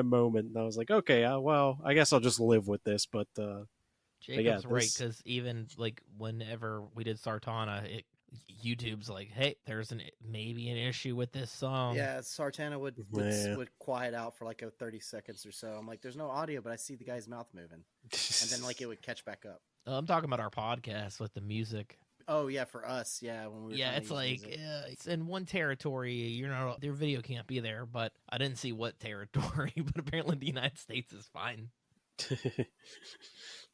moment, and I was like, okay, well, I guess I'll just live with this, but. Jacob's right, because even like whenever we did Sartana, YouTube's like, hey, there's maybe an issue with this song. Yeah, Sartana would quiet out for like 30 seconds or so. I'm like, there's no audio, but I see the guy's mouth moving, and then like it would catch back up. I'm talking about our podcast with the music. Oh yeah, for us, yeah. When we were it's like it's in one territory. Their video can't be there, but I didn't see what territory. But apparently, the United States is fine.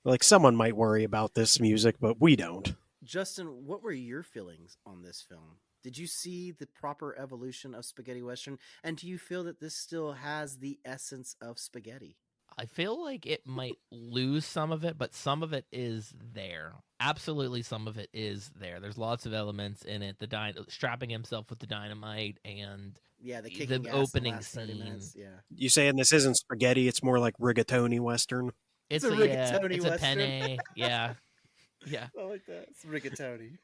Like someone might worry about this music, but we don't. Justin, what were your feelings on this film? Did you see the proper evolution of spaghetti western, and do you feel that this still has the essence of spaghetti? I feel like it might lose some of it, but some of it is there. Absolutely, some of it is there. There's lots of elements in it. Strapping himself with the dynamite and the opening scene. Minutes, yeah. You saying this isn't spaghetti? It's more like rigatoni western. It's a rigatoni it's western. A penne. Yeah. Yeah. I like that. It's rigatoni.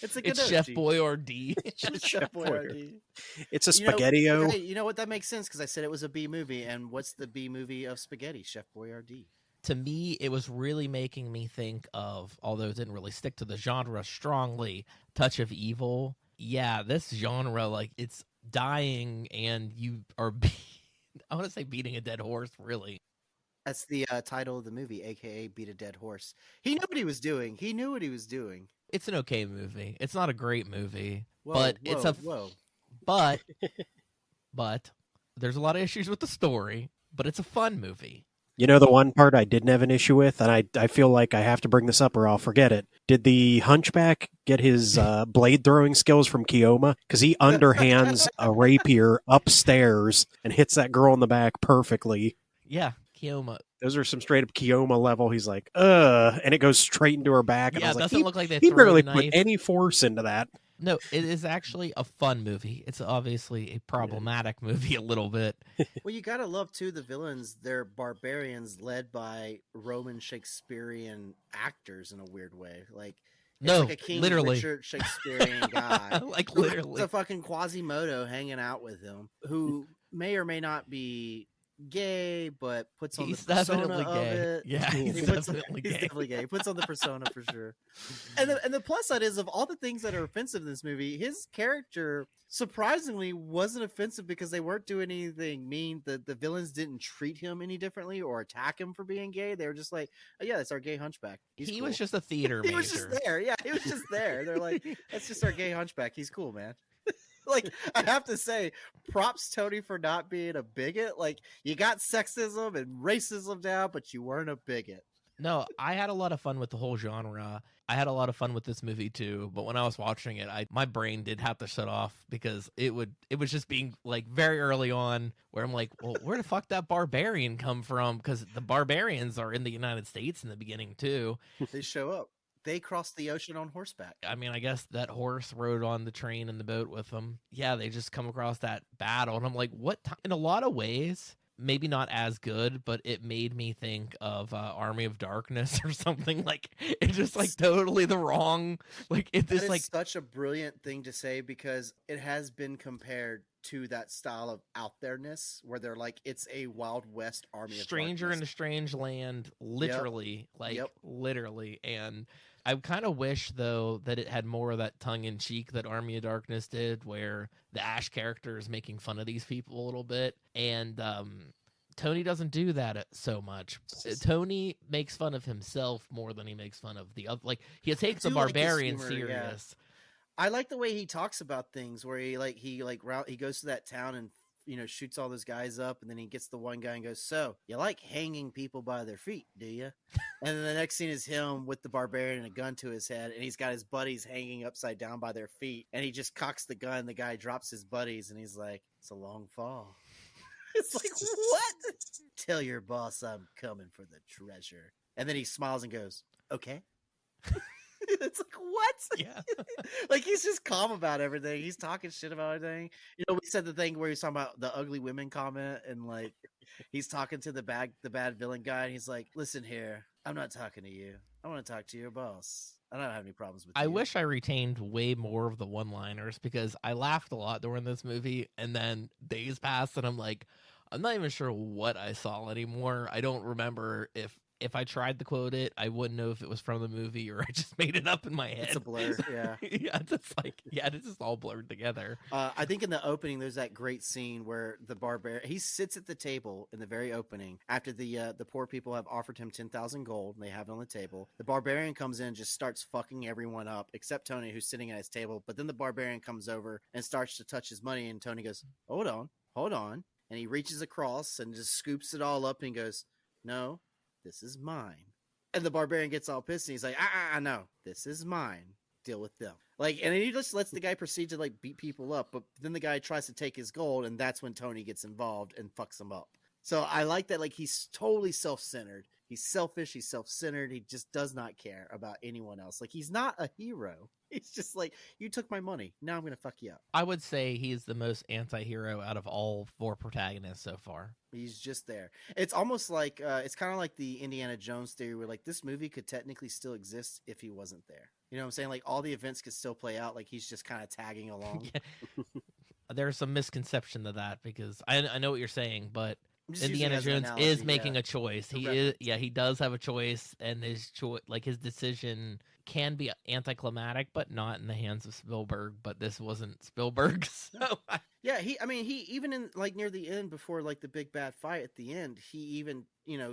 It's Chef Boyardee. It's Chef Boyardee. It's a spaghetti-o. Hey, you know what? That makes sense because I said it was a B movie. And what's the B movie of spaghetti? Chef Boyardee. To me, it was really making me think of, although it didn't really stick to the genre strongly, Touch of Evil. Yeah, this genre, like, it's dying and you are, I want to say beating a dead horse, really. That's the title of the movie, a.k.a. Beat a Dead Horse. He knew what he was doing. It's an okay movie. It's not a great movie, but there's a lot of issues with the story, but it's a fun movie. You know, the one part I didn't have an issue with, and I feel like I have to bring this up or I'll forget it. Did the Hunchback get his blade throwing skills from Keoma? Because he underhands a rapier upstairs and hits that girl in the back perfectly. Yeah. Keoma. Those are some straight up Keoma level. He's like, and it goes straight into her back. And yeah, I was it like, doesn't look like he barely put any force into that. No, it is actually a fun movie. It's obviously a problematic movie a little bit. Well, you gotta love too the villains. They're barbarians led by Roman Shakespearean actors in a weird way. Like it's like a King Richard Shakespearean guy. Like literally, it's a fucking Quasimodo hanging out with him, who may or may not be gay, but puts on the persona of it. Yeah, he's definitely gay. He puts on the persona for sure. And the plus side is, of all the things that are offensive in this movie, his character surprisingly wasn't offensive because they weren't doing anything mean. The villains didn't treat him any differently or attack him for being gay. They were just like, oh yeah, that's our gay hunchback. He was just a theater major. He was just there. Yeah, he was just there. They're like, that's just our gay hunchback. He's cool, man. Like, I have to say, props Tony for not being a bigot. Like, you got sexism and racism down, but you weren't a bigot. No, I had a lot of fun with the whole genre. I had a lot of fun with this movie too, but when I was watching it, my brain did have to shut off because it was just being like very early on where I'm like, well, where the fuck that barbarian come from? Because the barbarians are in the United States in the beginning too. They show up. They crossed the ocean on horseback. I mean, I guess that horse rode on the train and the boat with them. Yeah, they just come across that battle. And I'm like, what? In a lot of ways, maybe not as good, but it made me think of Army of Darkness or something. Like, it's just like totally the wrong. Like, it's that is like such a brilliant thing to say because it has been compared to that style of out there-ness where they're like, it's a Wild West Army of Stranger Darkness. in a Strange Land, literally. Literally. And I kind of wish, though, that it had more of that tongue-in-cheek that Army of Darkness did, where the Ash character is making fun of these people a little bit. And Tony doesn't do that so much. Tony makes fun of himself more than he makes fun of the other. Like, he takes the barbarian serious. I like the way he talks about things, where he goes to that town and shoots all those guys up, and then he gets the one guy and goes, "So you like hanging people by their feet, do you?" And then the next scene is him with the barbarian and a gun to his head, and he's got his buddies hanging upside down by their feet, and he just cocks the gun. The guy drops his buddies, and he's like, "It's a long fall." It's like, what? Tell your boss I'm coming for the treasure. And then he smiles and goes, "Okay." It's like, what? Yeah. Like, he's just calm about everything. He's talking shit about everything. We said the thing where he's talking about the ugly women comment, and like he's talking to the bad villain guy, and he's like, "Listen here, I'm not talking to you. I want to talk to your boss. I don't have any problems with you." I wish I retained way more of the one-liners, because I laughed a lot during this movie, and then days passed and I'm like, I'm not even sure what I saw anymore. I don't remember if I tried to quote it, I wouldn't know if it was from the movie or I just made it up in my head. It's a blur, yeah. It's just all blurred together. I think in the opening, there's that great scene where the barbarian, he sits at the table in the very opening after the poor people have offered him 10,000 gold and they have it on the table. The barbarian comes in and just starts fucking everyone up except Tony, who's sitting at his table. But then the barbarian comes over and starts to touch his money, and Tony goes, hold on. And he reaches across and just scoops it all up and goes, "No, this is mine." And the barbarian gets all pissed and he's like, no, this is mine. Deal with them. Like, and he just lets the guy proceed to like beat people up. But then the guy tries to take his gold, and that's when Tony gets involved and fucks him up. So I like that. Like, he's totally self-centered. He's selfish. He's self-centered. He just does not care about anyone else. Like, he's not a hero. He's just like, you took my money. Now I'm going to fuck you up. I would say he's the most anti-hero out of all four protagonists so far. He's just there. It's almost like, it's kind of like the Indiana Jones theory where like this movie could technically still exist if he wasn't there. You know what I'm saying? Like, all the events could still play out. Like, he's just kind of tagging along. There's some misconception to that, because I know what you're saying, but Indiana Jones is making a choice. He does have a choice, and his decision can be anticlimactic, but not in the hands of Spielberg. But this wasn't Spielberg, so he even in like near the end, before like the big bad fight at the end, he even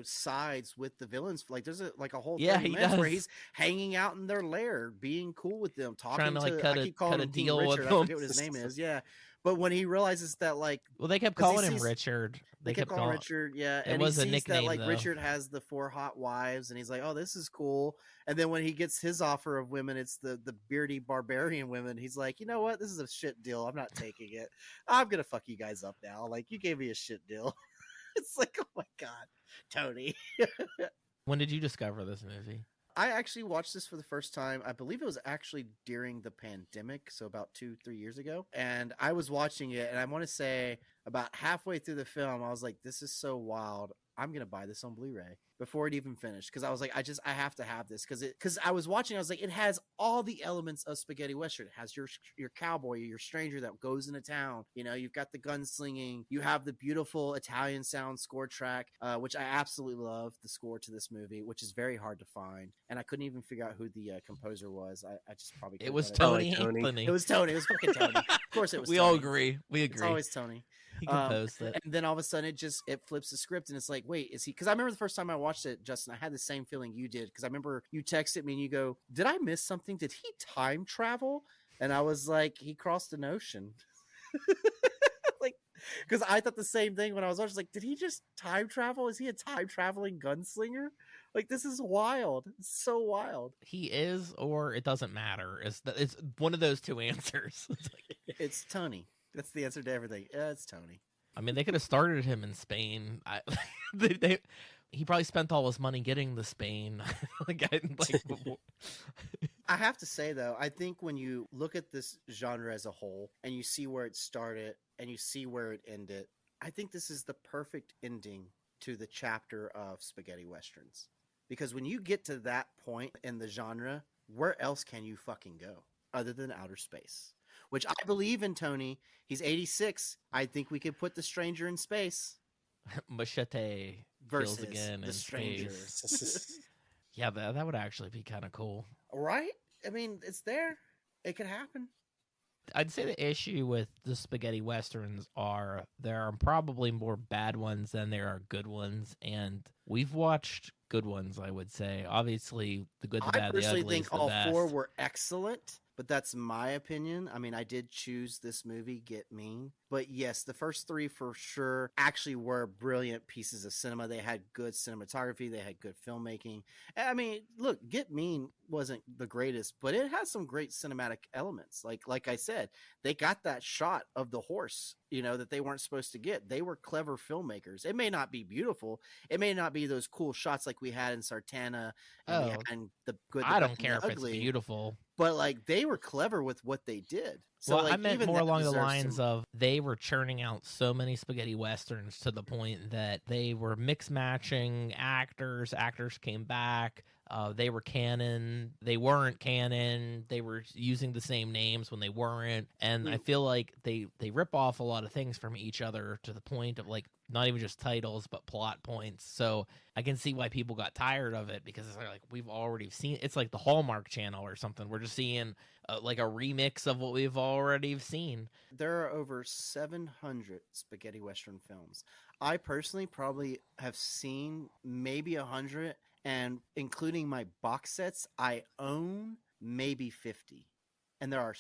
sides with the villains. Like, there's a whole 30 minutes where he's hanging out in their lair, being cool with them, talking trying to I keep calling him deal Richard. with I them. forget what his name is. Yeah. But when he realizes that, like, they kept calling him Richard. They kept calling Richard, yeah. It was a nickname, that, like, though. Richard has the 4 hot wives, and he's like, "Oh, this is cool." And then when he gets his offer of women, it's the beardy barbarian women. He's like, "You know what? This is a shit deal. I'm not taking it. I'm gonna fuck you guys up now. Like, you gave me a shit deal." It's like, oh my god, Tony. When did you discover this movie? I actually watched this for the first time. I believe it was actually during the pandemic, so about 2-3 years ago. And I was watching it, and I want to say about halfway through the film, I was like, this is so wild. I'm going to buy this on Blu-ray before it even finished. Because I was like, I have to have this. Because I was watching, I was like, it has all the elements of spaghetti western. It has your cowboy, your stranger that goes into town. You've got the gunslinging. You have the beautiful Italian sound score track, which I absolutely love the score to this movie, which is very hard to find. And I couldn't even figure out who the composer was. I just probably it was Tony. It was Tony. It was fucking Tony. Of course it was. We Tony. all agree. We agree. It's always Tony. He composed it. And then all of a sudden it flips the script, and it's like, wait, is he? Because I remember the first time I watched it, Justin, I had the same feeling you did. Because I remember you texted me and you go, "Did I miss something? Did he time travel?" And I was like, "He crossed an ocean." Like, because I thought the same thing when I was watching. Like, did he just time travel? Is he a time traveling gunslinger? Like, this is wild. It's so wild. He is, or it doesn't matter. It's one of those two answers. It's Tony. That's the answer to everything. Yeah, it's Tony. I mean, they could have started him in Spain. He probably spent all his money getting to Spain. I have to say, though, I think when you look at this genre as a whole and you see where it started and you see where it ended, I think this is the perfect ending to the chapter of spaghetti westerns. Because when you get to that point in the genre, where else can you fucking go other than outer space? Which I believe in Tony. He's 86. I think we could put the stranger in space. Machete versus again the in stranger. Yeah, that would actually be kind of cool. Right? I mean, it's there. It could happen. I'd say the issue with the spaghetti westerns are there are probably more bad ones than there are good ones, and we've watched good ones. I would say, obviously, the good, the I bad, the personally ugly think is the all four best. were excellent, but that's my opinion. I mean, I did choose this movie, Get Mean. But yes, the first three for sure actually were brilliant pieces of cinema. They had good cinematography, they had good filmmaking. I mean, look, Get Mean wasn't the greatest, but it has some great cinematic elements. Like I said, they got that shot of the horse, that they weren't supposed to get. They were clever filmmakers. It may not be beautiful. It may not be those cool shots like we had in Sartana and we had Oh, in The Good, the I Bad, don't and care the if it's Ugly, beautiful. but like they were clever with what they did. So Well, I like meant even more that along the deserves lines some. of they were churning out so many spaghetti westerns to the point that they were mix matching actors. Actors came back. They were canon. They weren't canon. They were using the same names when they weren't. And I feel like they rip off a lot of things from each other to the point of like not even just titles but plot points. So I can see why people got tired of it because it's like we've already seen. It's like the Hallmark Channel or something. We're just seeing like a remix of what we've already seen. There are over 700 spaghetti western films. I personally probably have seen maybe 100, and including my box sets, I own maybe 50. And there are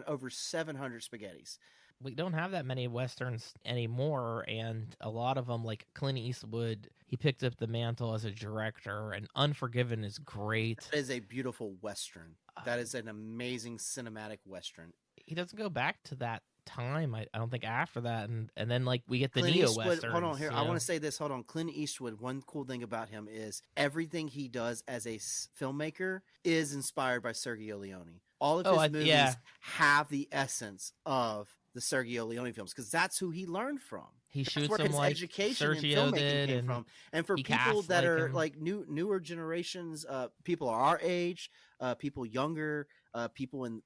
over 700 spaghettis. We don't have that many westerns anymore, and a lot of them, like Clint Eastwood, he picked up the mantle as a director, and Unforgiven is great. That is a beautiful western. That is an amazing cinematic western. He doesn't go back to that time, I don't think, after that, and then like we get the Clint neo Eastwood, westerns. hold on here. I want to say this. Hold on. Clint Eastwood, one cool thing about him is everything he does as a filmmaker is inspired by Sergio Leone. All of his movies have the essence of the Sergio Leone films because that's who he learned from. He That's shoots where them his like education in Sergio filmmaking did, came and from. And for he people casts that like are him. like newer generations, people our age, people younger, people in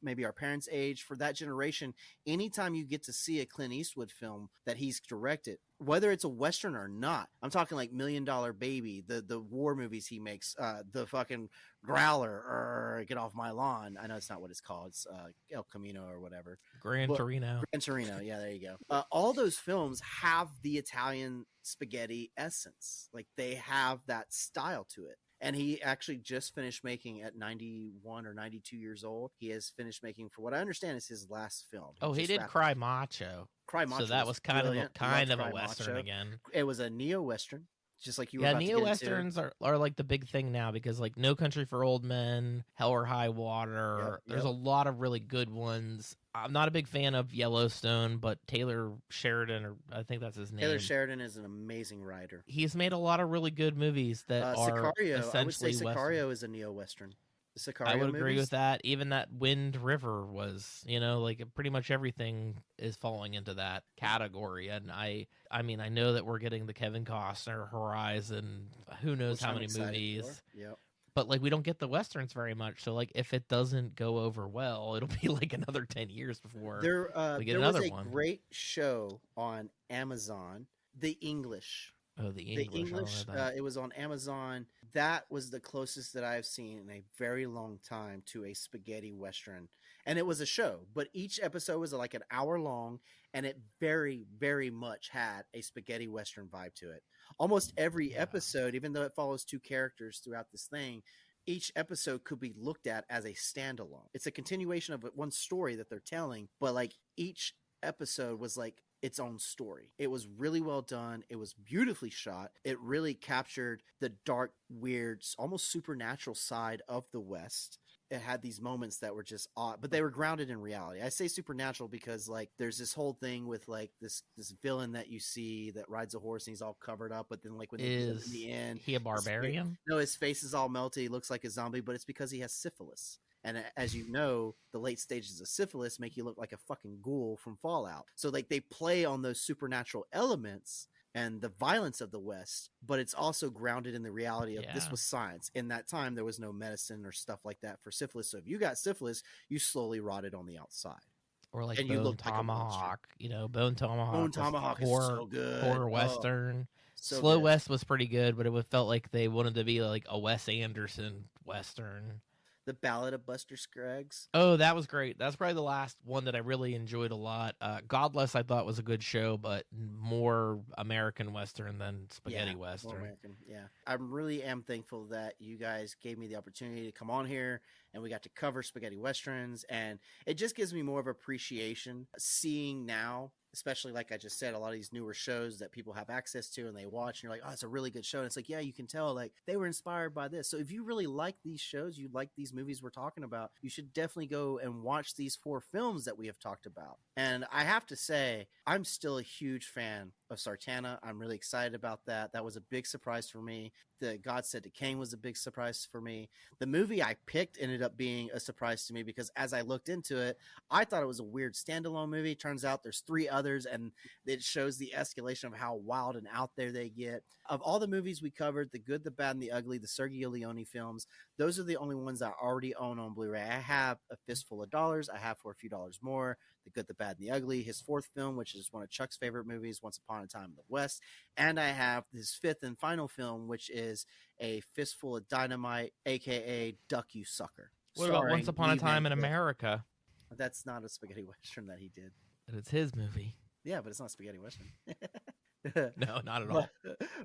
maybe our parents' age, for that generation, anytime you get to see a Clint Eastwood film that he's directed, whether it's a western or not, I'm talking like $1 Million Baby, the war movies he makes, the fucking Growler, or Get Off My Lawn. I know it's not what it's called. It's El Camino or whatever. Gran Torino. Gran Torino. Yeah, there you go. All those films have the Italian spaghetti essence. Like they have that style to it. And he actually just finished making at 91 or 92 years old. He has finished making, for what I understand, is his last film. Oh, he did Cry Macho. Cry Macho. So that was kind brilliant. of a western again. It was a neo western, just like you were about to get neo westerns into. are like the big thing now because like No Country for Old Men, Hell or High Water. There's a lot of really good ones. I'm not a big fan of Yellowstone, but Taylor Sheridan, or I think that's his name. Taylor Sheridan is an amazing writer. He's made a lot of really good movies that are Sicario. essentially I would say Sicario western. is a neo western. I would agree with that. Even that Wind River was, like pretty much everything is falling into that category. And I mean, I know that we're getting the Kevin Costner Horizon, who knows how many movies. Yep. But like we don't get the westerns very much. So like if it doesn't go over well, it'll be like another 10 years before we get another one. There was a great show on Amazon, The English. Oh, The English. It was on Amazon. That was the closest that I've seen in a very long time to a spaghetti western. And it was a show, but each episode was like an hour long, and it very, very much had a spaghetti western vibe to it. Almost every episode, even though it follows two characters throughout this thing, each episode could be looked at as a standalone. It's a continuation of one story that they're telling, but like each episode was like its own story. It was really well done. It was beautifully shot. It really captured the dark, weird, almost supernatural side of the West. It had these moments that were just odd, but they were grounded in reality. I say supernatural because like there's this whole thing with like this villain that you see that rides a horse and he's all covered up, but then like when they get in the end, he a barbarian? His face is all melty. He looks like a zombie, but it's because he has syphilis. And as you know, the late stages of syphilis make you look like a fucking ghoul from Fallout. So like they play on those supernatural elements and the violence of the West, but it's also grounded in the reality of this was science. In that time, there was no medicine or stuff like that for syphilis. So if you got syphilis, you slowly rotted on the outside. Or like Bone Tomahawk, Bone Tomahawk. Bone Tomahawk is so good. Horror Western. So Slow good. West was pretty good, but it felt like they wanted to be like a Wes Anderson Western. The Ballad of Buster Scruggs. Oh, that was great. That's probably the last one that I really enjoyed a lot. Godless, I thought was a good show, but more American Western than spaghetti More Western. American. Yeah, I really am thankful that you guys gave me the opportunity to come on here and we got to cover spaghetti westerns, and it just gives me more of appreciation seeing now, especially like I just said, a lot of these newer shows that people have access to and they watch, and you're like, oh, it's a really good show. And it's like, yeah, you can tell like they were inspired by this. So if you really like these shows, you like these movies we're talking about, you should definitely go and watch these 4 films that we have talked about. And I have to say, I'm still a huge fan of Sartana. I'm really excited about that. That was a big surprise for me. The God Said to Cain was a big surprise for me. The movie I picked ended up being a surprise to me because as I looked into it, I thought it was a weird standalone movie. Turns out there's 3 others, and it shows the escalation of how wild and out there they get. Of all the movies we covered, The Good, the Bad, and the Ugly, the Sergio Leone films, those are the only ones I already own on Blu-ray. I have A Fistful of Dollars. I have For a Few Dollars More, The Good, the Bad, and the Ugly, his 4th film, which is one of Chuck's favorite movies, Once Upon a Time in the West. And I have his 5th and final film, which is A Fistful of Dynamite, a.k.a. Duck You Sucker. What about Once Upon a Time in America? That's not a spaghetti western that he did. But it's his movie. Yeah, but it's not spaghetti western. No, not at all.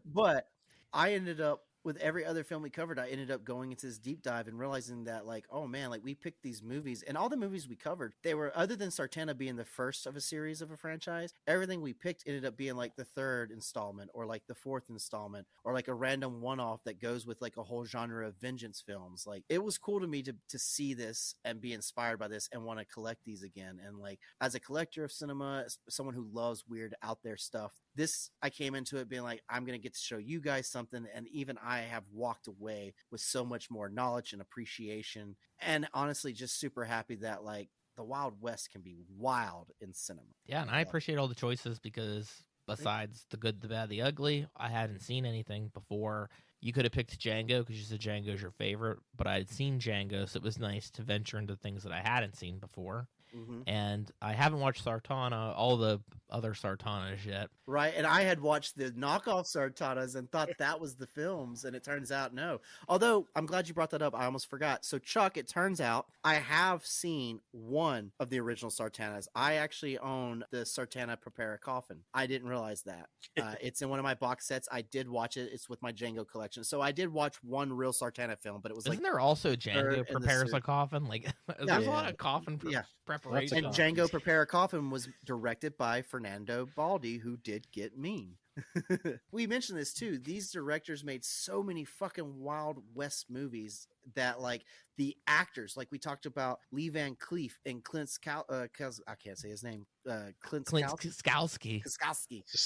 But I ended up, with every other film we covered, I ended up going into this deep dive and realizing that, like, oh man, like we picked these movies, and all the movies we covered, they were, other than Sartana being the first of a series of a franchise, everything we picked ended up being like the 3rd installment or like the 4th installment or like a random one-off that goes with like a whole genre of vengeance films. Like, it was cool to me to see this and be inspired by this and want to collect these again. And like, as a collector of cinema, someone who loves weird out there stuff, this, I came into it being like, I'm going to get to show you guys something. And even I have walked away with so much more knowledge and appreciation. And honestly, just super happy that like the Wild West can be wild in cinema. Yeah, and I appreciate all the choices because besides The Good, the Bad, the Ugly, I hadn't seen anything before. You could have picked Django because you said Django's your favorite, but I had seen Django, so it was nice to venture into things that I hadn't seen before. Mm-hmm. And I haven't watched Sartana, all the other Sartanas yet. Right, and I had watched the knockoff Sartanas and thought that was the films, and it turns out no. Although, I'm glad you brought that up. I almost forgot. So, Chuck, it turns out I have seen one of the original Sartanas. I actually own the Sartana Prepare a Coffin. I didn't realize that. It's in one of my box sets. I did watch it. It's with my Django collection. So, I did watch one real Sartana film, but it was Isn't there also Django Prepares a Coffin? Like, there's a lot of coffin preparation. And Django Prepare a Coffin was directed by Ferdinando Baldi, who did Get Mean. We mentioned this too. These directors made so many fucking Wild West movies that, like, the actors, like we talked about Lee Van Cleef and Clint I can't say his name. Clint Skowski.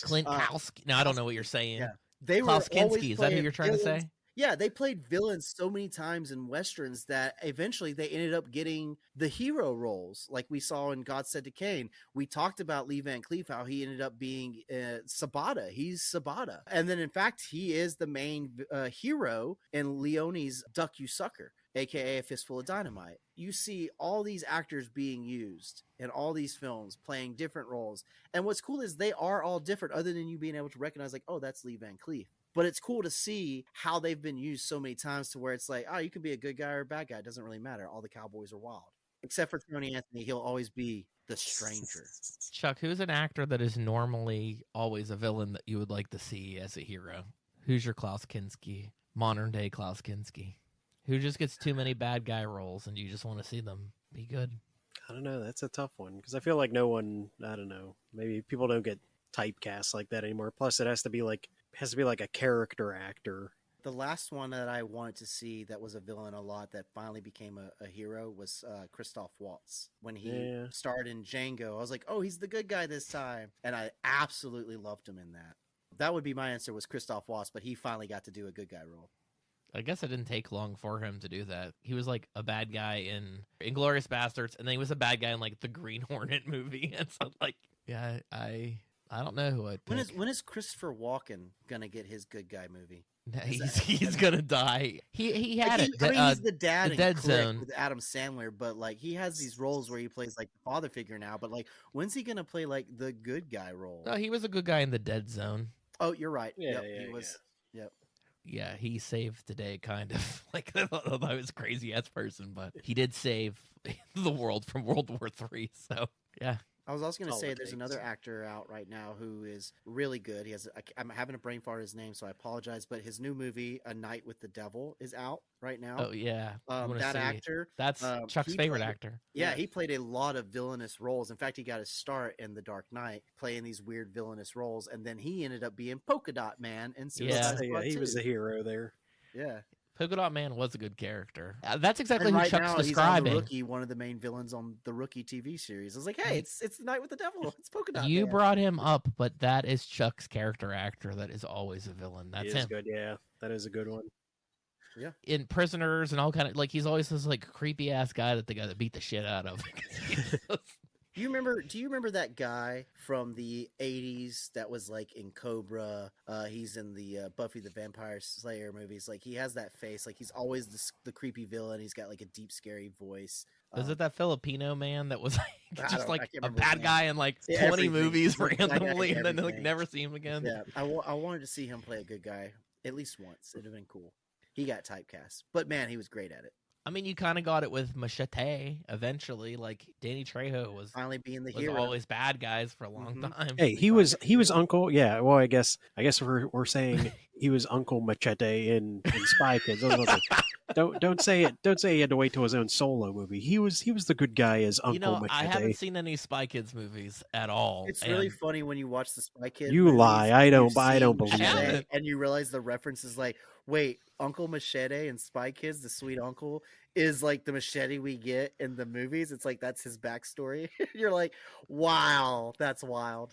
Clint Kowski. No, I don't know what you're saying. Yeah. They Klaus were always Kinski. Is that who you're trying to say? Yeah, they played villains so many times in Westerns that eventually they ended up getting the hero roles, like we saw in God Said to Cain. We talked about Lee Van Cleef, how he ended up being Sabata. He's Sabata. And then, in fact, he is the main hero in Leone's Duck You Sucker, a.k.a. A Fistful of Dynamite. You see all these actors being used in all these films, playing different roles. And what's cool is they are all different, other than you being able to recognize, like, oh, that's Lee Van Cleef. But it's cool to see how they've been used so many times to where it's like, oh, you can be a good guy or a bad guy. It doesn't really matter. All the cowboys are wild. Except for Tony Anthony. He'll always be the stranger. Chuck, who's an actor that is normally always a villain that you would like to see as a hero? Who's your Klaus Kinski? Modern day Klaus Kinski? Who just gets too many bad guy roles and you just want to see them be good? I don't know. That's a tough one because I feel like no one, I don't know, maybe people don't get typecast like that anymore. Plus, it has to be like a character actor. The last one that I wanted to see that was a villain a lot that finally became a hero was Christoph Waltz. When he starred in Django, I was like, oh, he's the good guy this time. And I absolutely loved him in that. That would be my answer, was Christoph Waltz, but he finally got to do a good guy role. I guess it didn't take long for him to do that. He was like a bad guy in Inglourious Bastards, and then he was a bad guy in like the Green Hornet movie. And so, like, yeah, I don't know who I'd pick. When is Christopher Walken gonna get his good guy movie? He's gonna die. He had it. He's the dad in Dead Click Zone with Adam Sandler, but like he has these roles where he plays like the father figure now. But like, when's he gonna play like the good guy role? No, he was a good guy in the Dead Zone. Oh, you're right. Yeah, he was. Yep. Yeah, he saved the day, kind of. Like, although I was a crazy ass person, but he did save the world from World War III. So, yeah. I was also going to All say it there's takes. another actor out right now who is really good. I'm having a brain fart his name, so I apologize. But his new movie, A Night with the Devil, is out right now. Oh, yeah. I want to That see. actor, That's Chuck's he favorite played, actor. yeah, he played a lot of villainous roles. In fact, he got his start in The Dark Knight, playing these weird villainous roles, and then he ended up being Polka Dot Man in Suicide Squad He 2. was the hero there. Yeah. Polka Dot Man was a good character. That's exactly And who right Chuck's now, he's on describing. The Rookie, one of the main villains on the Rookie TV series. I was like, hey, it's The Night with the Devil. It's Polka Dot You Man. brought him up, but that is Chuck's character actor that is always a villain. That's He is him. good, yeah. That is a good one. Yeah. In Prisoners and all kind of, like, he's always this like creepy ass guy that they got to beat the shit out of. Do you remember that guy from the 80s that was like in Cobra? He's in the Buffy the Vampire Slayer movies. Like, he has that face. Like, he's always the creepy villain. He's got like a deep, scary voice. Is it that Filipino man that was like just like a remember his bad name. guy in like 20 Everything. movies He's a bad guy in randomly and then like everything. never see him again? Yeah, I wanted to see him play a good guy at least once. It'd have been cool. He got typecast, but man, he was great at it. I mean, you kind of got it with Machete eventually. Like, Danny Trejo was Finally being the hero. always bad guys for a long time. Hey, he was Uncle. Yeah, well, I guess we're saying he was Uncle Machete in Spy Kids. Don't say it. Don't say he had to wait till his own solo movie. He was the good guy as Uncle Machete. I haven't seen any Spy Kids movies at all. It's really funny when you watch the Spy Kids. You movies lie. and I you don't see believe Machete, that. and you realize the reference is like, wait, Uncle Machete and Spy Kids, the sweet uncle, is like the Machete we get in the movies. It's like that's his backstory. You're like, wow, that's wild.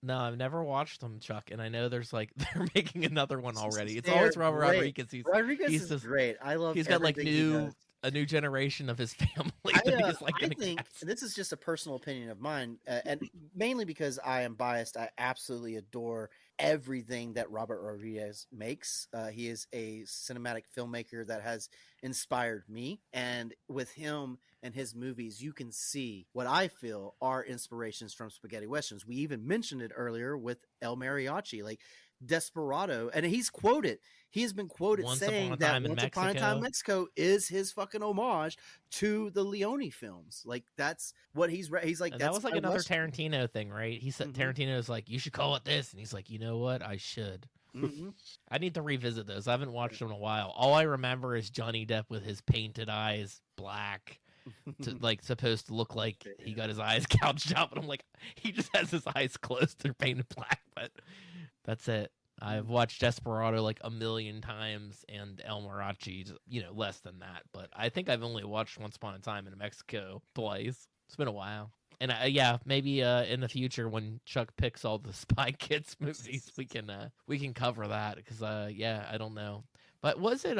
No, I've never watched them, Chuck, and I know there's like they're making another one already. It's They're always Robert great. Rodriguez. Rodriguez he's is just great. I love. He's got like everything he does. a new generation of his family that he's like I gonna think cast. this is just a personal opinion of mine, and mainly because I am biased. I absolutely adore everything that Robert Rodriguez makes. He is a cinematic filmmaker that has inspired me, and with him and his movies, you can see what I feel are inspirations from spaghetti westerns. We even mentioned it earlier with El Mariachi, like Desperado, and he's quoted. He has been quoted saying that Once Upon a Time in Mexico is his fucking homage to the Leone films. Like, that's what he's like. And that's that was like another Western. Tarantino thing, right? He said Tarantino's like, you should call it this, and he's like, you know what, I should. I need to revisit those. I haven't watched them in a while. All I remember is Johnny Depp with his painted eyes black, like supposed to look like he got his eyes gouged out, but I'm like, he just has his eyes closed. They're painted black, but that's it. I've watched Desperado like a million times, and El Mariachi, less than that. But I think I've only watched Once Upon a Time in Mexico twice. It's been a while. And maybe in the future when Chuck picks all the Spy Kids movies, we can cover that because I don't know. But was it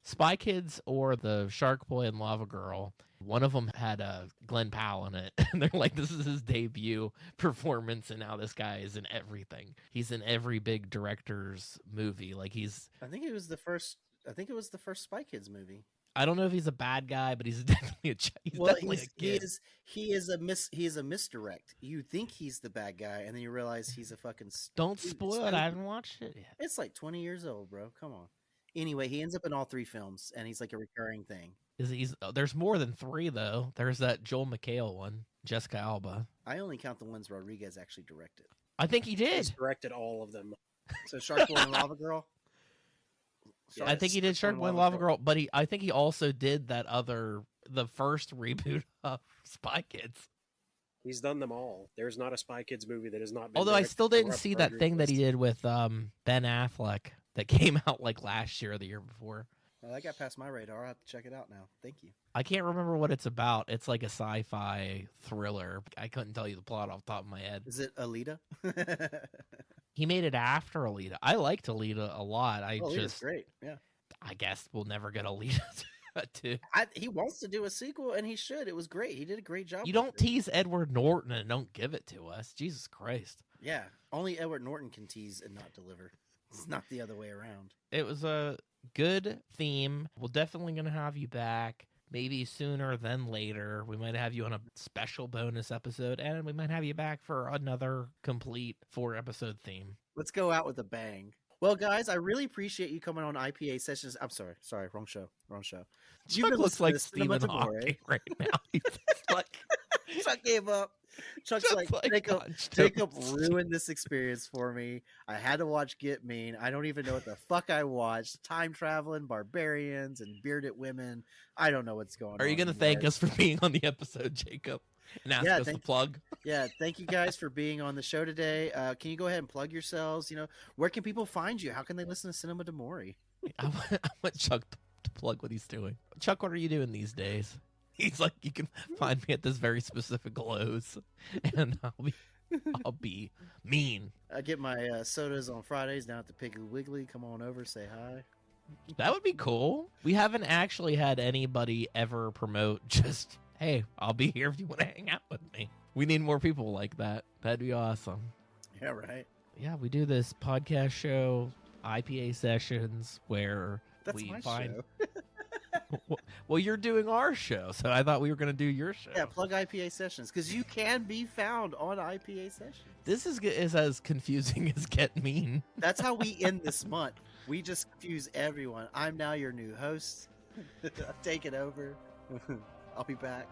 Spy Kids or the Shark Boy and Lava Girl? One of them had Glenn Powell in it, and they're like, "This is his debut performance, and now this guy is in everything. He's in every big director's movie. Like I think it was the first. I think it was the first Spy Kids movie. I don't know if he's a bad guy, but he's definitely a kid. He is a misdirect. You think he's the bad guy, and then you realize he's a fucking. Don't spoil it. I haven't watched it yet. It's like 20 years old, bro. Come on. Anyway, he ends up in all three films, and he's like a recurring thing. There's more than 3 though. There's that Joel McHale one, Jessica Alba. I only count the ones Rodriguez actually directed. I think he did. He's directed all of them. So Shark Boy and Lava Girl. I think he did Shark Boy and Lava Girl, but I think he also did the first reboot of Spy Kids. He's done them all. There's not a Spy Kids movie that has not been. Although I still didn't see that thing that he did with Ben Affleck that came out like last year or the year before. Well, that got past my radar. I'll have to check it out now. Thank you. I can't remember what it's about. It's like a sci-fi thriller. I couldn't tell you the plot off the top of my head. Is it Alita? He made it after Alita. I liked Alita a lot. Alita's great. Yeah. I guess we'll never get Alita 2. He wants to do a sequel, and he should. It was great. He did a great job. You don't tease Edward Norton and don't give it to us. Jesus Christ. Yeah. Only Edward Norton can tease and not deliver. It's not the other way around. It was a good theme. We're definitely going to have you back. Maybe sooner than later. We might have you on a special bonus episode, and we might have you back for another complete 4-episode theme. Let's go out with a bang. Well, guys, I really appreciate you coming on IPA sessions. I'm sorry, wrong show. You've Chuck been looks listening like to Cinema Stephen D'Amore. Hawking right now. He's just like Chuck gave up. Chuck's like, Jacob ruined this experience for me. I had to watch Get Mean. I don't even know what the fuck I watched. Time traveling, barbarians, and bearded women. I don't know what's going on. Are you going to thank us for being on the episode, Jacob? And ask us to plug? Yeah, thank you guys for being on the show today. Can you go ahead and plug yourselves? You know, where can people find you? How can they listen to Cinema D'Amore? I want Chuck to plug what he's doing. Chuck, what are you doing these days? He's like, you can find me at this very specific Lowe's, and I'll be mean. I get my sodas on Fridays down at the Piggly Wiggly. Come on over, say hi. That would be cool. We haven't actually had anybody ever promote just, hey, I'll be here if you want to hang out with me. We need more people like that. That'd be awesome. Yeah, right. Yeah, we do this podcast show, IPA sessions, where That's we my find. show. Well, you're doing our show, so I thought we were going to do your show. Yeah, plug IPA sessions, because you can be found on IPA sessions. This is as confusing as Get Mean. That's how we end this month. We just confuse everyone. I'm now your new host. Take it over. I'll be back.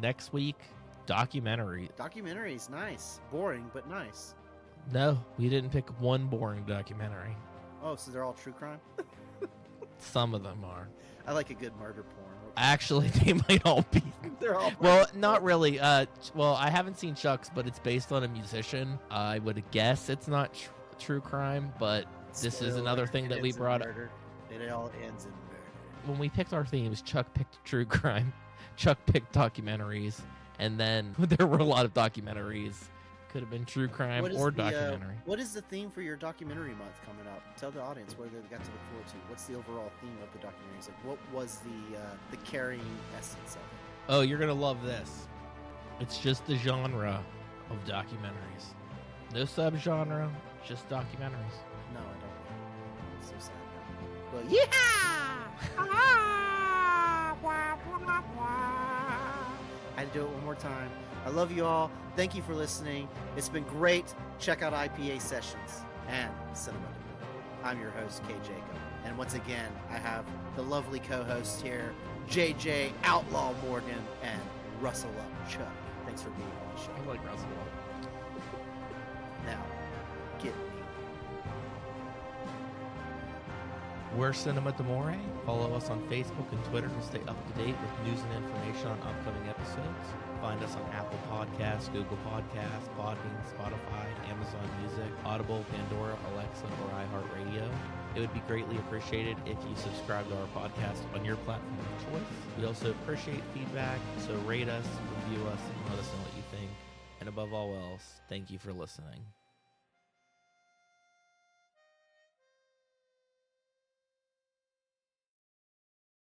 Next week, documentary. Documentaries, nice. Boring, but nice. No, we didn't pick one boring documentary. Oh, so they're all true crime? Some of them are. I like a good murder porn. Actually, they might all be. They're all well, not really. Well, I haven't seen Chuck's, but it's based on a musician. I would guess it's not true crime, but this is another thing that we brought up. It all ends in murder. When we picked our themes, Chuck picked true crime, Chuck picked documentaries, and then there were a lot of documentaries. Could have been true crime or documentary. What is the theme for your documentary month coming up? Tell the audience what they got to look forward to. What's the overall theme of the documentaries? Like, what was the carrying essence of it? Oh, you're gonna love this. It's just the genre of documentaries. No subgenre, just documentaries. No, I don't. It's so sad now. Well, yeah! I had to do it one more time. I love you all. Thank you for listening. It's been great. Check out IPA Sessions and Cinema D'Amore. I'm your host, Kay Jacob. And once again, I have the lovely co-hosts here, JJ Outlaw Morgan and Russell Up Chuck. Thanks for being on the show. I like Russell Up. Now, get me. We're Cinema D'Amore. Follow us on Facebook and Twitter to stay up to date with news and information on upcoming episodes. Find us on Apple Podcasts, Google Podcasts, Podbean, Spotify, Amazon Music, Audible, Pandora, Alexa, or iHeartRadio. It would be greatly appreciated if you subscribe to our podcast on your platform of choice. We also appreciate feedback, so rate us, review us, and let us know what you think. And above all else, thank you for listening.